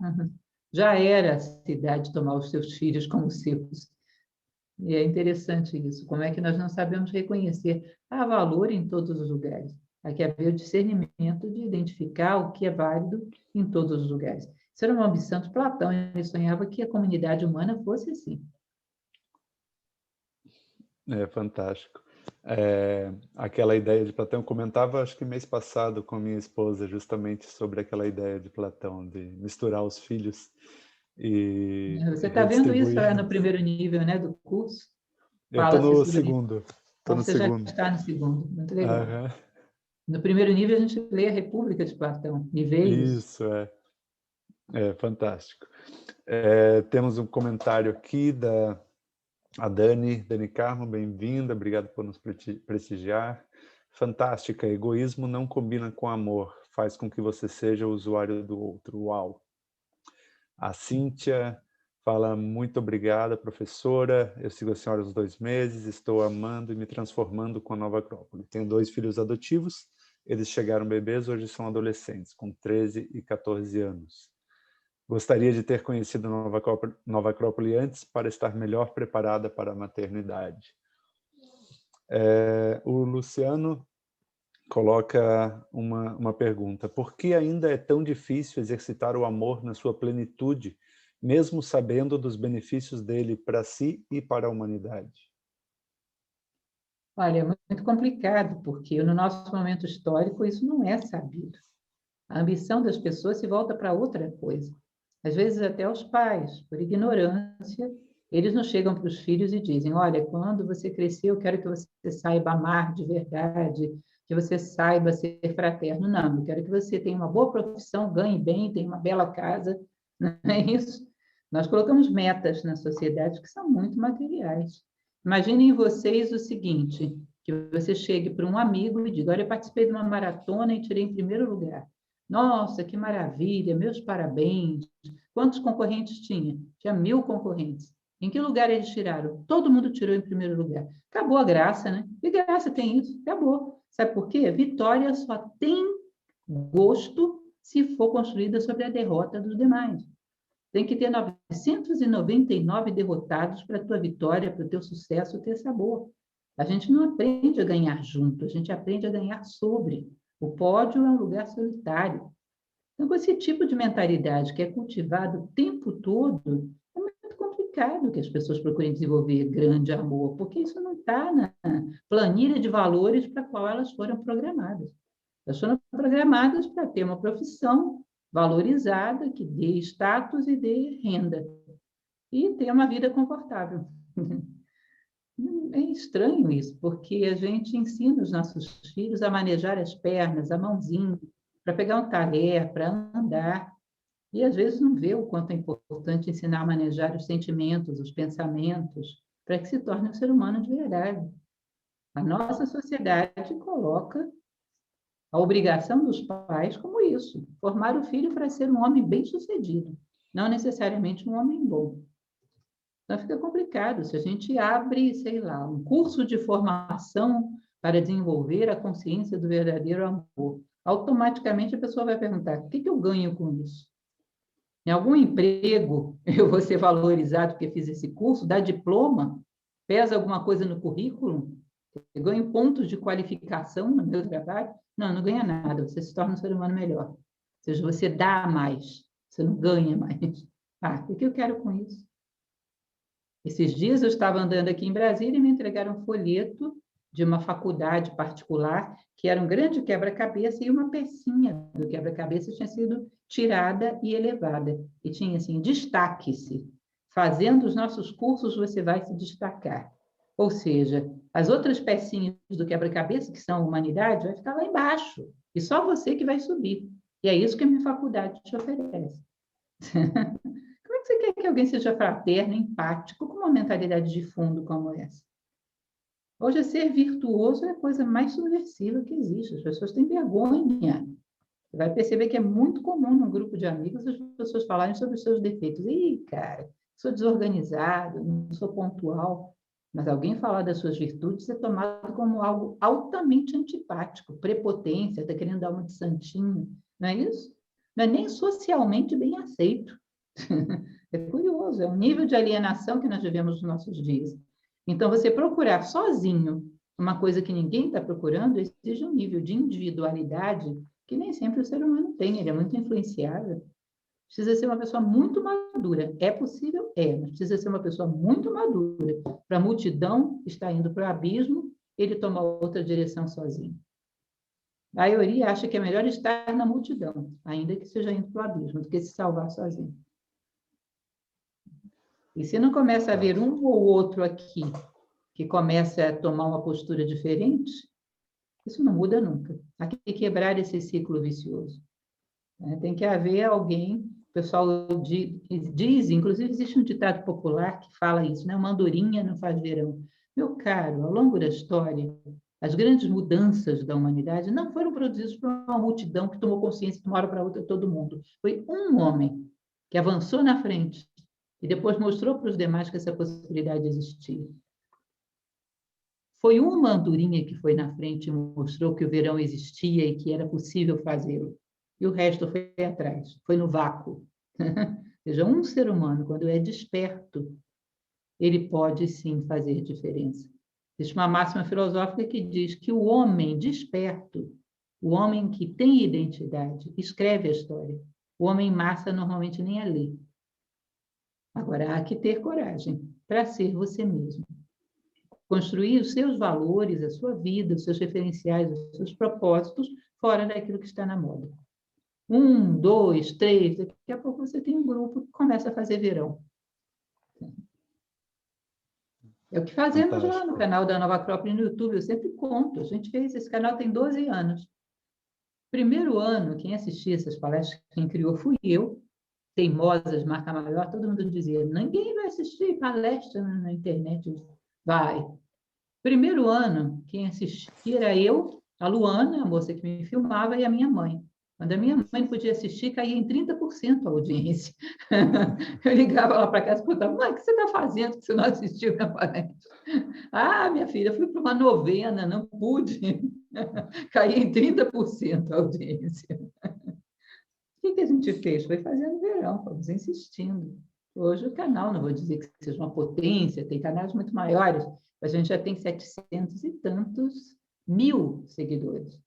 já era a cidade tomar os seus filhos como seus. E é interessante isso, como é que nós não sabemos reconhecer. Há valor em todos os lugares. Há que haver o discernimento de identificar o que é válido em todos os lugares. Isso era uma ambição de Platão, ele sonhava que a comunidade humana fosse assim. Fantástico. Aquela ideia de Platão, eu comentava, acho que mês passado com a minha esposa, justamente sobre aquela ideia de Platão, de misturar os filhos e Você está vendo isso lá no primeiro nível, né, do curso? Eu estou no segundo. Você já está no segundo, muito legal. Uhum. No primeiro nível, a gente lê a República de Platão, e vê isso. Isso, fantástico. Temos um comentário aqui da Dani Carmo, bem-vinda, obrigado por nos prestigiar. Fantástica, egoísmo não combina com amor, faz com que você seja o usuário do outro. Uau! A Cíntia fala, muito obrigada, professora, eu sigo a senhora há 2 meses, estou amando e me transformando com a Nova Acrópole. Tenho 2 filhos adotivos, eles chegaram bebês, hoje são adolescentes, com 13 e 14 anos. Gostaria de ter conhecido a Nova Acrópole antes para estar melhor preparada para a maternidade. O Luciano coloca uma pergunta. Por que ainda é tão difícil exercitar o amor na sua plenitude, mesmo sabendo dos benefícios dele para si e para a humanidade? Olha, é muito complicado, porque no nosso momento histórico isso não é sabido. A ambição das pessoas se volta para outra coisa. Às vezes até os pais, por ignorância, eles não chegam para os filhos e dizem, olha, quando você crescer, eu quero que você saiba amar de verdade, que você saiba ser fraterno. Não, eu quero que você tenha uma boa profissão, ganhe bem, tenha uma bela casa. Não é isso? Nós colocamos metas na sociedade que são muito materiais. Imaginem vocês o seguinte, que você chegue para um amigo e diga, olha, eu participei de uma maratona e tirei em primeiro lugar. Nossa, que maravilha, meus parabéns. Quantos concorrentes tinha? Tinha 1000 concorrentes. Em que lugar eles tiraram? Todo mundo tirou em primeiro lugar. Acabou a graça, né? Que graça tem isso? Acabou. Sabe por quê? Vitória só tem gosto se for construída sobre a derrota dos demais. Tem que ter 999 derrotados para a tua vitória, para o teu sucesso ter sabor. A gente não aprende a ganhar junto, a gente aprende a ganhar sobre. O pódio é um lugar solitário. Então, com esse tipo de mentalidade que é cultivado o tempo todo, é muito complicado que as pessoas procurem desenvolver grande amor, porque isso não está na planilha de valores para a qual elas foram programadas. Elas foram programadas para ter uma profissão valorizada, que dê status e dê renda, e ter uma vida confortável. É estranho isso, porque a gente ensina os nossos filhos a manejar as pernas, a mãozinha, para pegar um talher, para andar, e às vezes não vê o quanto é importante ensinar a manejar os sentimentos, os pensamentos, para que se torne um ser humano de verdade. A nossa sociedade coloca a obrigação dos pais como isso, formar o filho para ser um homem bem-sucedido, não necessariamente um homem bom. Então fica complicado. Se a gente abre, sei lá, um curso de formação para desenvolver a consciência do verdadeiro amor, automaticamente a pessoa vai perguntar: o que eu ganho com isso? Em algum emprego eu vou ser valorizado porque fiz esse curso? Dá diploma? Pesa alguma coisa no currículo? Eu ganho pontos de qualificação no meu trabalho? Não, não ganha nada. Você se torna um ser humano melhor. Ou seja, você dá mais, você não ganha mais. Ah, o que eu quero com isso? Esses dias eu estava andando aqui em Brasília e me entregaram um folheto de uma faculdade particular, que era um grande quebra-cabeça, e uma pecinha do quebra-cabeça tinha sido tirada e elevada. E tinha assim: destaque-se. Fazendo os nossos cursos, você vai se destacar. Ou seja, as outras pecinhas do quebra-cabeça, que são humanidade, vai ficar lá embaixo. E só você que vai subir. E é isso que a minha faculdade te oferece. Como é que você quer que alguém seja fraterno, empático, com uma mentalidade de fundo como essa? Hoje, ser virtuoso é a coisa mais subversiva que existe. As pessoas têm vergonha. Você vai perceber que é muito comum num grupo de amigos as pessoas falarem sobre os seus defeitos. Ih, cara, sou desorganizado, não sou pontual. Mas alguém falar das suas virtudes é tomado como algo altamente antipático, prepotência, está querendo dar uma de santinho. Não é isso? Não é nem socialmente bem aceito. É curioso, é um nível de alienação que nós vivemos nos nossos dias. Então, você procurar sozinho uma coisa que ninguém está procurando exige um nível de individualidade que nem sempre o ser humano tem, ele é muito influenciável. Precisa ser uma pessoa muito madura. É possível? É, mas precisa ser uma pessoa muito madura. Para a multidão estar indo para o abismo, ele toma outra direção sozinho. A maioria acha que é melhor estar na multidão, ainda que seja indo para o abismo, do que se salvar sozinho. E se não começa a haver um ou outro aqui que começa a tomar uma postura diferente, isso não muda nunca. Há que quebrar esse ciclo vicioso. Tem que haver alguém, o pessoal diz, inclusive existe um ditado popular que fala isso, né? Uma andorinha não faz verão. Meu caro, ao longo da história, as grandes mudanças da humanidade não foram produzidas por uma multidão que tomou consciência de uma hora para outra todo mundo. Foi um homem que avançou na frente e depois mostrou para os demais que essa possibilidade existia. Foi uma andorinha que foi na frente e mostrou que o verão existia e que era possível fazê-lo. E o resto foi atrás, foi no vácuo. Ou seja, um ser humano, quando é desperto, ele pode sim fazer diferença. Existe uma máxima filosófica que diz que o homem desperto, o homem que tem identidade, escreve a história. O homem massa normalmente nem a lê. Agora, há que ter coragem para ser você mesmo. Construir os seus valores, a sua vida, os seus referenciais, os seus propósitos, fora daquilo que está na moda. 1, 2, 3, daqui a pouco você tem um grupo que começa a fazer verão. É o que fazemos lá no canal da Nova Acrópole no YouTube, eu sempre conto. A gente fez, esse canal tem 12 anos. Primeiro ano, quem assistia essas palestras, quem criou fui eu, teimosas, marca maior, todo mundo dizia: ninguém vai assistir palestra na internet. Vai. Primeiro ano, quem assistia era eu, a Luana, a moça que me filmava, e a minha mãe. Quando a minha mãe podia assistir, caía em 30% a audiência. Eu ligava lá para casa e perguntava, mãe, o que você está fazendo que você não assistiu minha palestra? Ah, minha filha, fui para uma novena, não pude. Caía em 30% a audiência. O que a gente fez? Foi fazendo verão, fomos insistindo. Hoje o canal, não vou dizer que seja uma potência, tem canais muito maiores, a gente já tem 700 e tantos mil seguidores.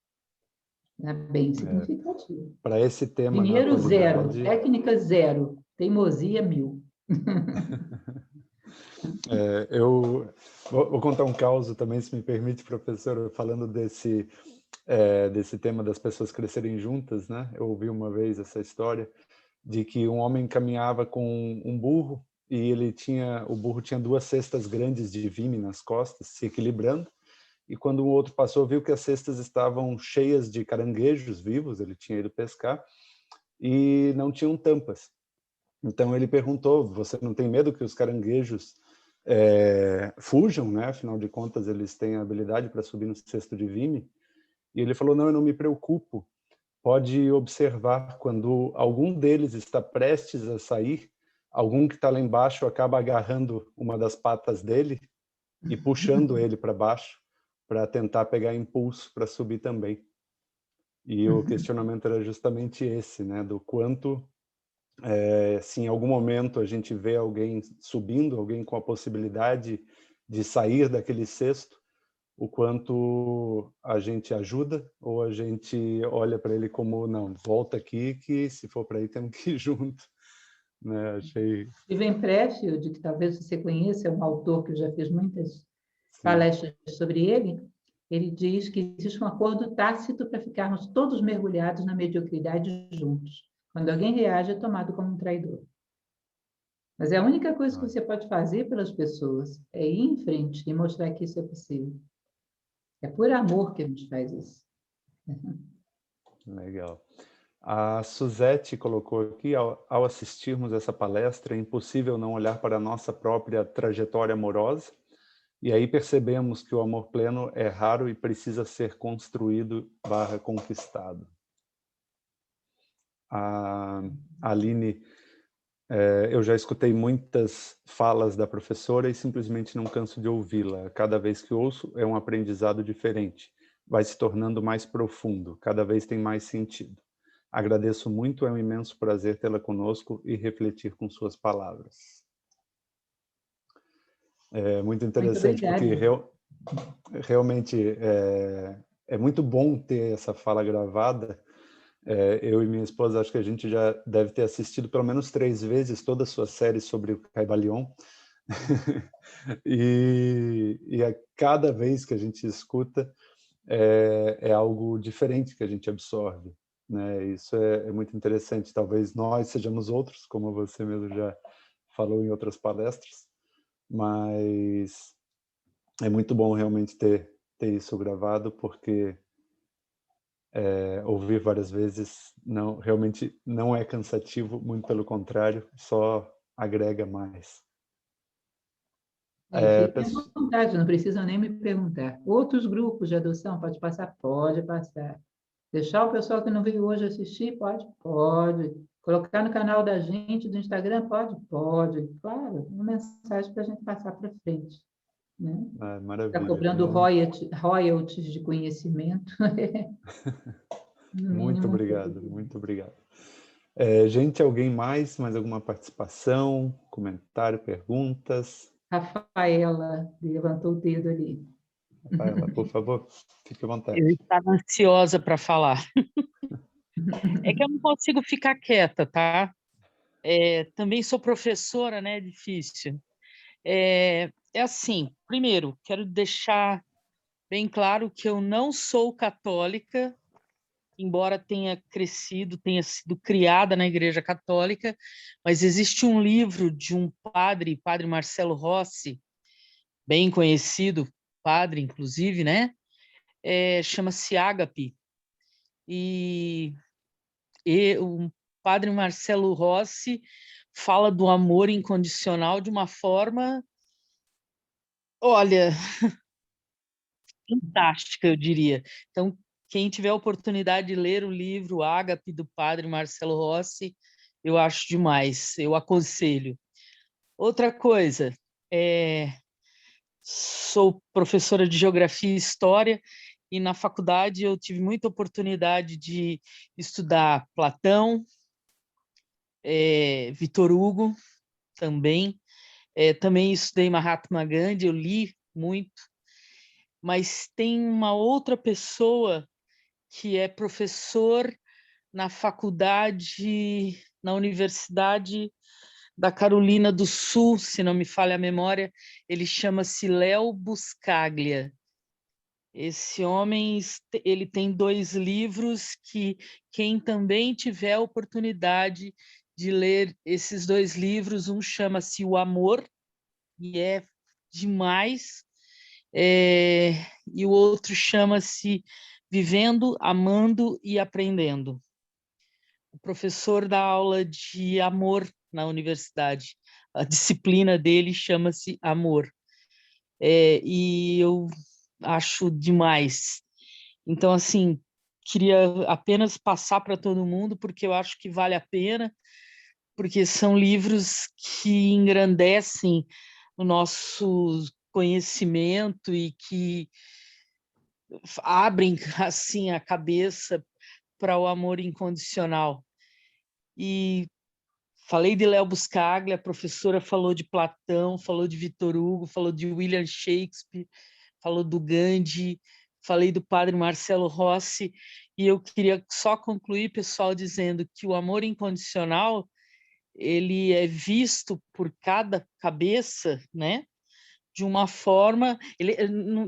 É bem significativo. Para esse tema na Dinheiro zero, atualidade, técnica zero, teimosia 1000. eu vou contar um caso também, se me permite, professor, falando desse tema das pessoas crescerem juntas, né? Eu ouvi uma vez essa história de que um homem caminhava com um burro e o burro tinha 2 cestas grandes de vime nas costas, se equilibrando, e quando o outro passou, viu que as cestas estavam cheias de caranguejos vivos, ele tinha ido pescar, e não tinham tampas. Então ele perguntou, você não tem medo que os caranguejos fujam, né? Afinal de contas, eles têm a habilidade para subir no cesto de vime? E ele falou, não, eu não me preocupo. Pode observar, quando algum deles está prestes a sair, algum que está lá embaixo acaba agarrando uma das patas dele e puxando ele para baixo para tentar pegar impulso para subir também. E o questionamento era justamente esse, né? Do quanto, se em algum momento a gente vê alguém subindo, alguém com a possibilidade de sair daquele cesto, o quanto a gente ajuda ou a gente olha para ele como, não, volta aqui que se for para ir temos que ir junto. Né? Achei... Steven Pressfield, que talvez você conheça, é um autor que eu já fiz muitas palestras sobre ele, ele diz que existe um acordo tácito para ficarmos todos mergulhados na mediocridade juntos. Quando alguém reage, é tomado como um traidor. Mas é a única coisa que você pode fazer pelas pessoas é ir em frente e mostrar que isso é possível. É por amor que a gente faz isso. Legal. A Suzete colocou aqui, ao assistirmos essa palestra, é impossível não olhar para a nossa própria trajetória amorosa, e aí percebemos que o amor pleno é raro e precisa ser construído / conquistado. A Aline, eu já escutei muitas falas da professora e simplesmente não canso de ouvi-la. Cada vez que ouço é um aprendizado diferente. Vai se tornando mais profundo, cada vez tem mais sentido. Agradeço muito, é um imenso prazer tê-la conosco e refletir com suas palavras. É muito interessante, porque realmente é muito bom ter essa fala gravada. Eu e minha esposa, acho que a gente já deve ter assistido pelo menos 3 vezes toda a sua série sobre o Caibalion. e a cada vez que a gente escuta, é algo diferente que a gente absorve. Né? Isso é muito interessante. Talvez nós sejamos outros, como você mesmo já falou em outras palestras, mas é muito bom realmente ter isso gravado, porque ouvir várias vezes realmente não é cansativo, muito pelo contrário, só agrega mais. Fiquem à vontade, não precisam nem me perguntar. Outros grupos de adoção, pode passar? Pode passar. Deixar o pessoal que não veio hoje assistir? Pode? Pode. Colocar no canal da gente, do Instagram? Pode? Pode. Claro, uma mensagem para a gente passar para frente. Né? Maravilha. Está cobrando royalties de conhecimento. Muito obrigado, muito obrigado. Gente, alguém mais alguma participação, comentário, perguntas? Rafaela levantou o dedo ali. Rafaela, por favor, fique à vontade. Eu estava ansiosa para falar. É que eu não consigo ficar quieta, tá? Também sou professora, né? É difícil. É assim, primeiro, quero deixar bem claro que eu não sou católica, embora tenha crescido, tenha sido criada na Igreja Católica, mas existe um livro de um padre Marcelo Rossi, bem conhecido, padre, inclusive, né? Chama-se Ágape. E o padre Marcelo Rossi fala do amor incondicional de uma forma, olha, fantástica, eu diria. Então, quem tiver a oportunidade de ler o livro Ágape, do padre Marcelo Rossi, eu acho demais, eu aconselho. Outra coisa, sou professora de Geografia e História, e na faculdade eu tive muita oportunidade de estudar Platão, Victor Hugo também. Também estudei Mahatma Gandhi, eu li muito, mas tem uma outra pessoa que é professor na faculdade, na Universidade da Carolina do Sul, se não me falha a memória, ele chama-se Léo Buscaglia. Esse homem, ele tem 2 livros que quem também tiver a oportunidade de ler esses 2 livros, um chama-se O Amor, e é demais, e o outro chama-se Vivendo, Amando e Aprendendo. O professor dá aula de amor na universidade. A disciplina dele chama-se Amor. E eu acho demais. Então, assim, queria apenas passar para todo mundo, porque eu acho que vale a pena, porque são livros que engrandecem o nosso conhecimento e que abrem assim a cabeça para o amor incondicional. E falei de Léo Buscaglia, a professora falou de Platão, falou de Victor Hugo, falou de William Shakespeare, falou do Gandhi, falei do padre Marcelo Rossi, e eu queria só concluir, pessoal, dizendo que o amor incondicional, ele é visto por cada cabeça, né, de uma forma,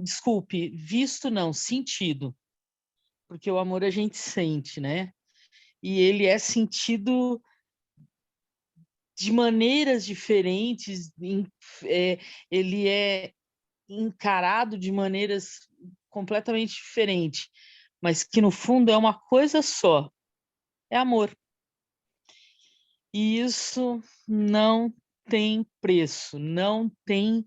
desculpe, visto não, sentido, porque o amor a gente sente, né, e ele é sentido de maneiras diferentes, ele é encarado de maneiras completamente diferentes, mas que no fundo é uma coisa só, é amor. E isso não tem preço, não tem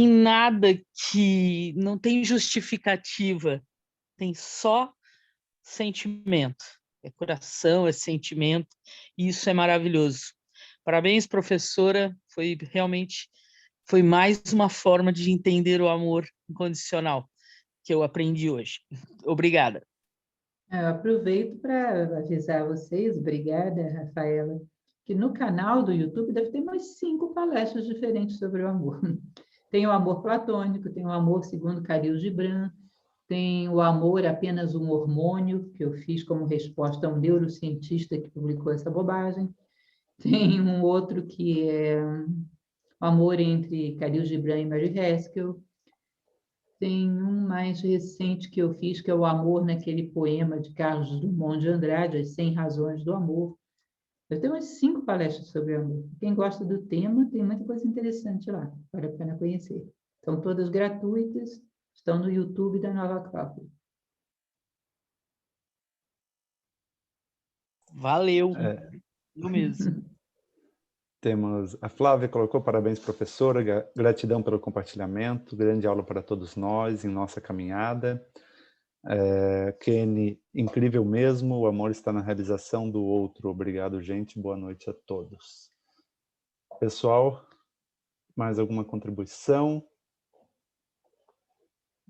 nada que, não tem justificativa, tem só sentimento. É coração, é sentimento, e isso é maravilhoso. Parabéns, professora, foi mais uma forma de entender o amor incondicional que eu aprendi hoje. Obrigada. Eu aproveito para avisar vocês, obrigada, Rafaela, que no canal do YouTube deve ter mais 5 palestras diferentes sobre o amor. Tem o amor platônico, tem o amor segundo Khalil Gibran, tem o amor apenas um hormônio, que eu fiz como resposta a um neurocientista que publicou essa bobagem. Tem um outro que é o amor entre Khalil Gibran e Mary Haskell. Tem um mais recente que eu fiz, que é o amor naquele poema de Carlos Drummond de Andrade, As 100 Razões do Amor. Eu tenho umas 5 palestras sobre amor. Quem gosta do tema, tem muita coisa interessante lá, vale a pena conhecer. São todas gratuitas, estão no YouTube da Nova Acrópole. Valeu, eu mesmo. Temos a Flávia colocou: parabéns, professora, gratidão pelo compartilhamento, grande aula para todos nós em nossa caminhada. Kenny, incrível mesmo, o amor está na realização do outro. Obrigado, gente, boa noite a todos. Pessoal, mais alguma contribuição?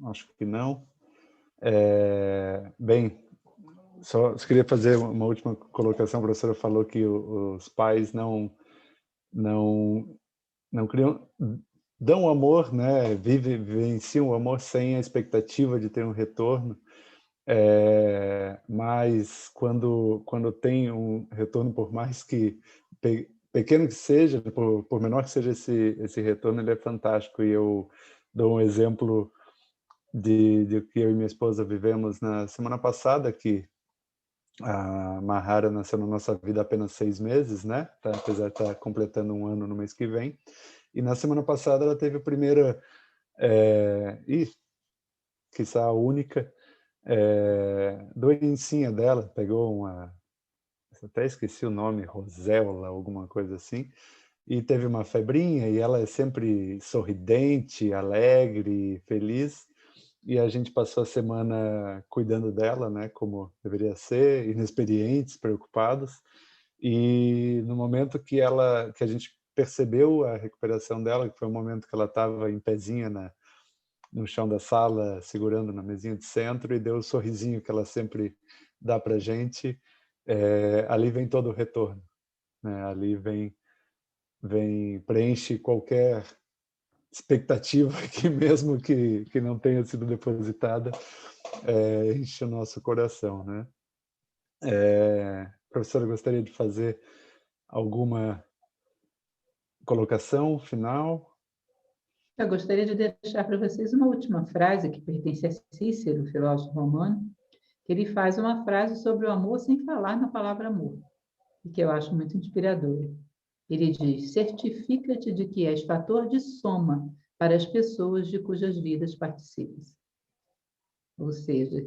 Acho que não. Bem, só queria fazer uma última colocação. A professora falou que os pais não criam, dão amor, né? Vivenciam o amor sem a expectativa de ter um retorno. Mas quando tem um retorno, por mais que pequeno que seja, por menor que seja esse retorno, ele é fantástico. E eu dou um exemplo de que eu e minha esposa vivemos na semana passada, que a Mahara nasceu na nossa vida há apenas 6 meses, né? Apesar de estar completando 1 ano no mês que vem. E na semana passada ela teve a primeira, quiçá a única, doencinha dela. Pegou uma, até esqueci o nome, Rosella, alguma coisa assim. E teve uma febrinha, e ela é sempre sorridente, alegre, feliz. e a gente passou a semana cuidando dela, né, como deveria ser, inexperientes, preocupados. E no momento que a gente percebeu a recuperação dela, que foi um momento que ela estava em pezinha no chão da sala, segurando na mesinha de centro, e deu o sorrisinho que ela sempre dá para a gente, ali vem todo o retorno, né? Ali preenche qualquer expectativa que mesmo que não tenha sido depositada, enche o nosso coração, né? Professora, gostaria de fazer alguma colocação final? Eu gostaria de deixar para vocês uma última frase que pertence a Cícero, filósofo romano, que ele faz uma frase sobre o amor sem falar na palavra amor, e que eu acho muito inspiradora. Ele diz: certifica-te de que és fator de soma para as pessoas de cujas vidas participas. Ou seja,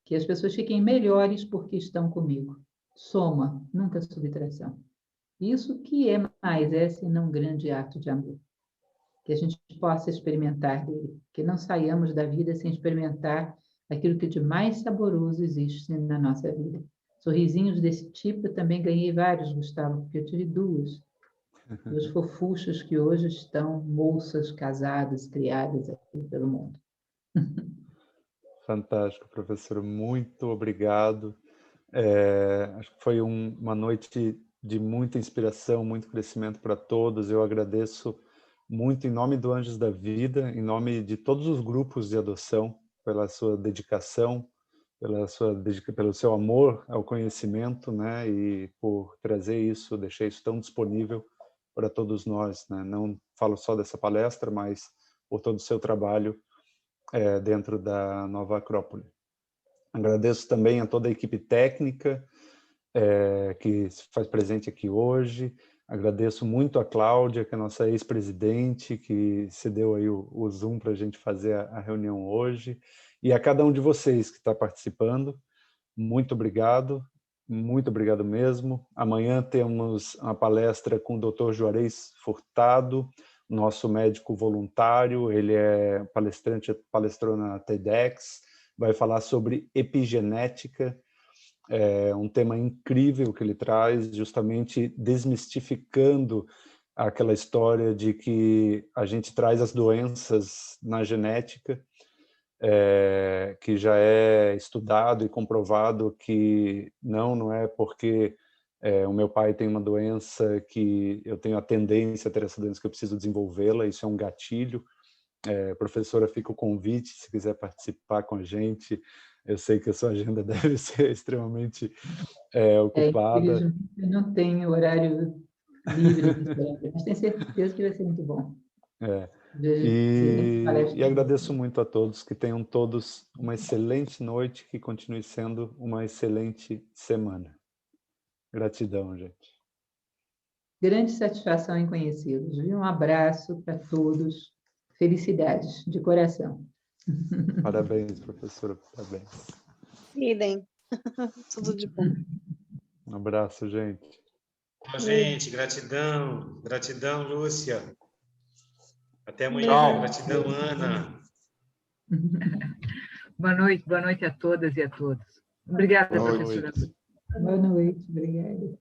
que as pessoas fiquem melhores porque estão comigo. Soma, nunca subtração. Isso que é mais senão um grande ato de amor. Que a gente possa experimentar dele, que não saiamos da vida sem experimentar aquilo que de mais saboroso existe na nossa vida. Sorrisinhos desse tipo eu também ganhei vários, Gustavo, porque eu tive duas fofuchas que hoje estão moças, casadas, criadas aqui pelo mundo. Fantástico, professor. Muito obrigado. Acho que foi uma noite de muita inspiração, muito crescimento para todos. Eu agradeço muito em nome do Anjos da Vida, em nome de todos os grupos de adoção, pela sua dedicação, pelo seu amor ao conhecimento, né? E por trazer isso, deixar isso tão disponível para todos nós, né? Não falo só dessa palestra, mas por todo o seu trabalho dentro da Nova Acrópole. Agradeço também a toda a equipe técnica que se faz presente aqui hoje. Agradeço muito a Cláudia, que é a nossa ex-presidente, que cedeu aí o Zoom para a gente fazer a reunião hoje. E a cada um de vocês que está participando, muito obrigado mesmo. Amanhã temos uma palestra com o Dr. Juarez Furtado, nosso médico voluntário. Ele é palestrou na TEDx, vai falar sobre epigenética, um tema incrível que ele traz, justamente desmistificando aquela história de que a gente traz as doenças na genética, que já é estudado e comprovado que não é porque o meu pai tem uma doença que eu tenho a tendência a ter essa doença que eu preciso desenvolvê-la, isso é um gatilho. Professora, fica o convite, se quiser participar com a gente. Eu sei que a sua agenda deve ser extremamente ocupada. Infelizmente, eu não tenho horário livre, mas tenho certeza que vai ser muito bom. E agradeço muito a todos, que tenham todos uma excelente noite, que continue sendo uma excelente semana. Gratidão, gente. Grande satisfação em conhecê-los. Um abraço para todos. Felicidades, de coração. Parabéns, professora, parabéns. Idem. Tudo de bom. Um abraço, gente. Gente, gratidão. Gratidão, Lúcia. Até amanhã. Gratidão, Ana. Boa noite a todas e a todos. Obrigada, professora. Boa noite, obrigada.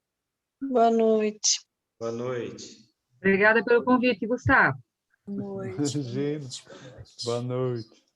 Boa noite. Boa noite. Obrigada pelo convite, Gustavo. Boa noite. Imagina. Boa noite.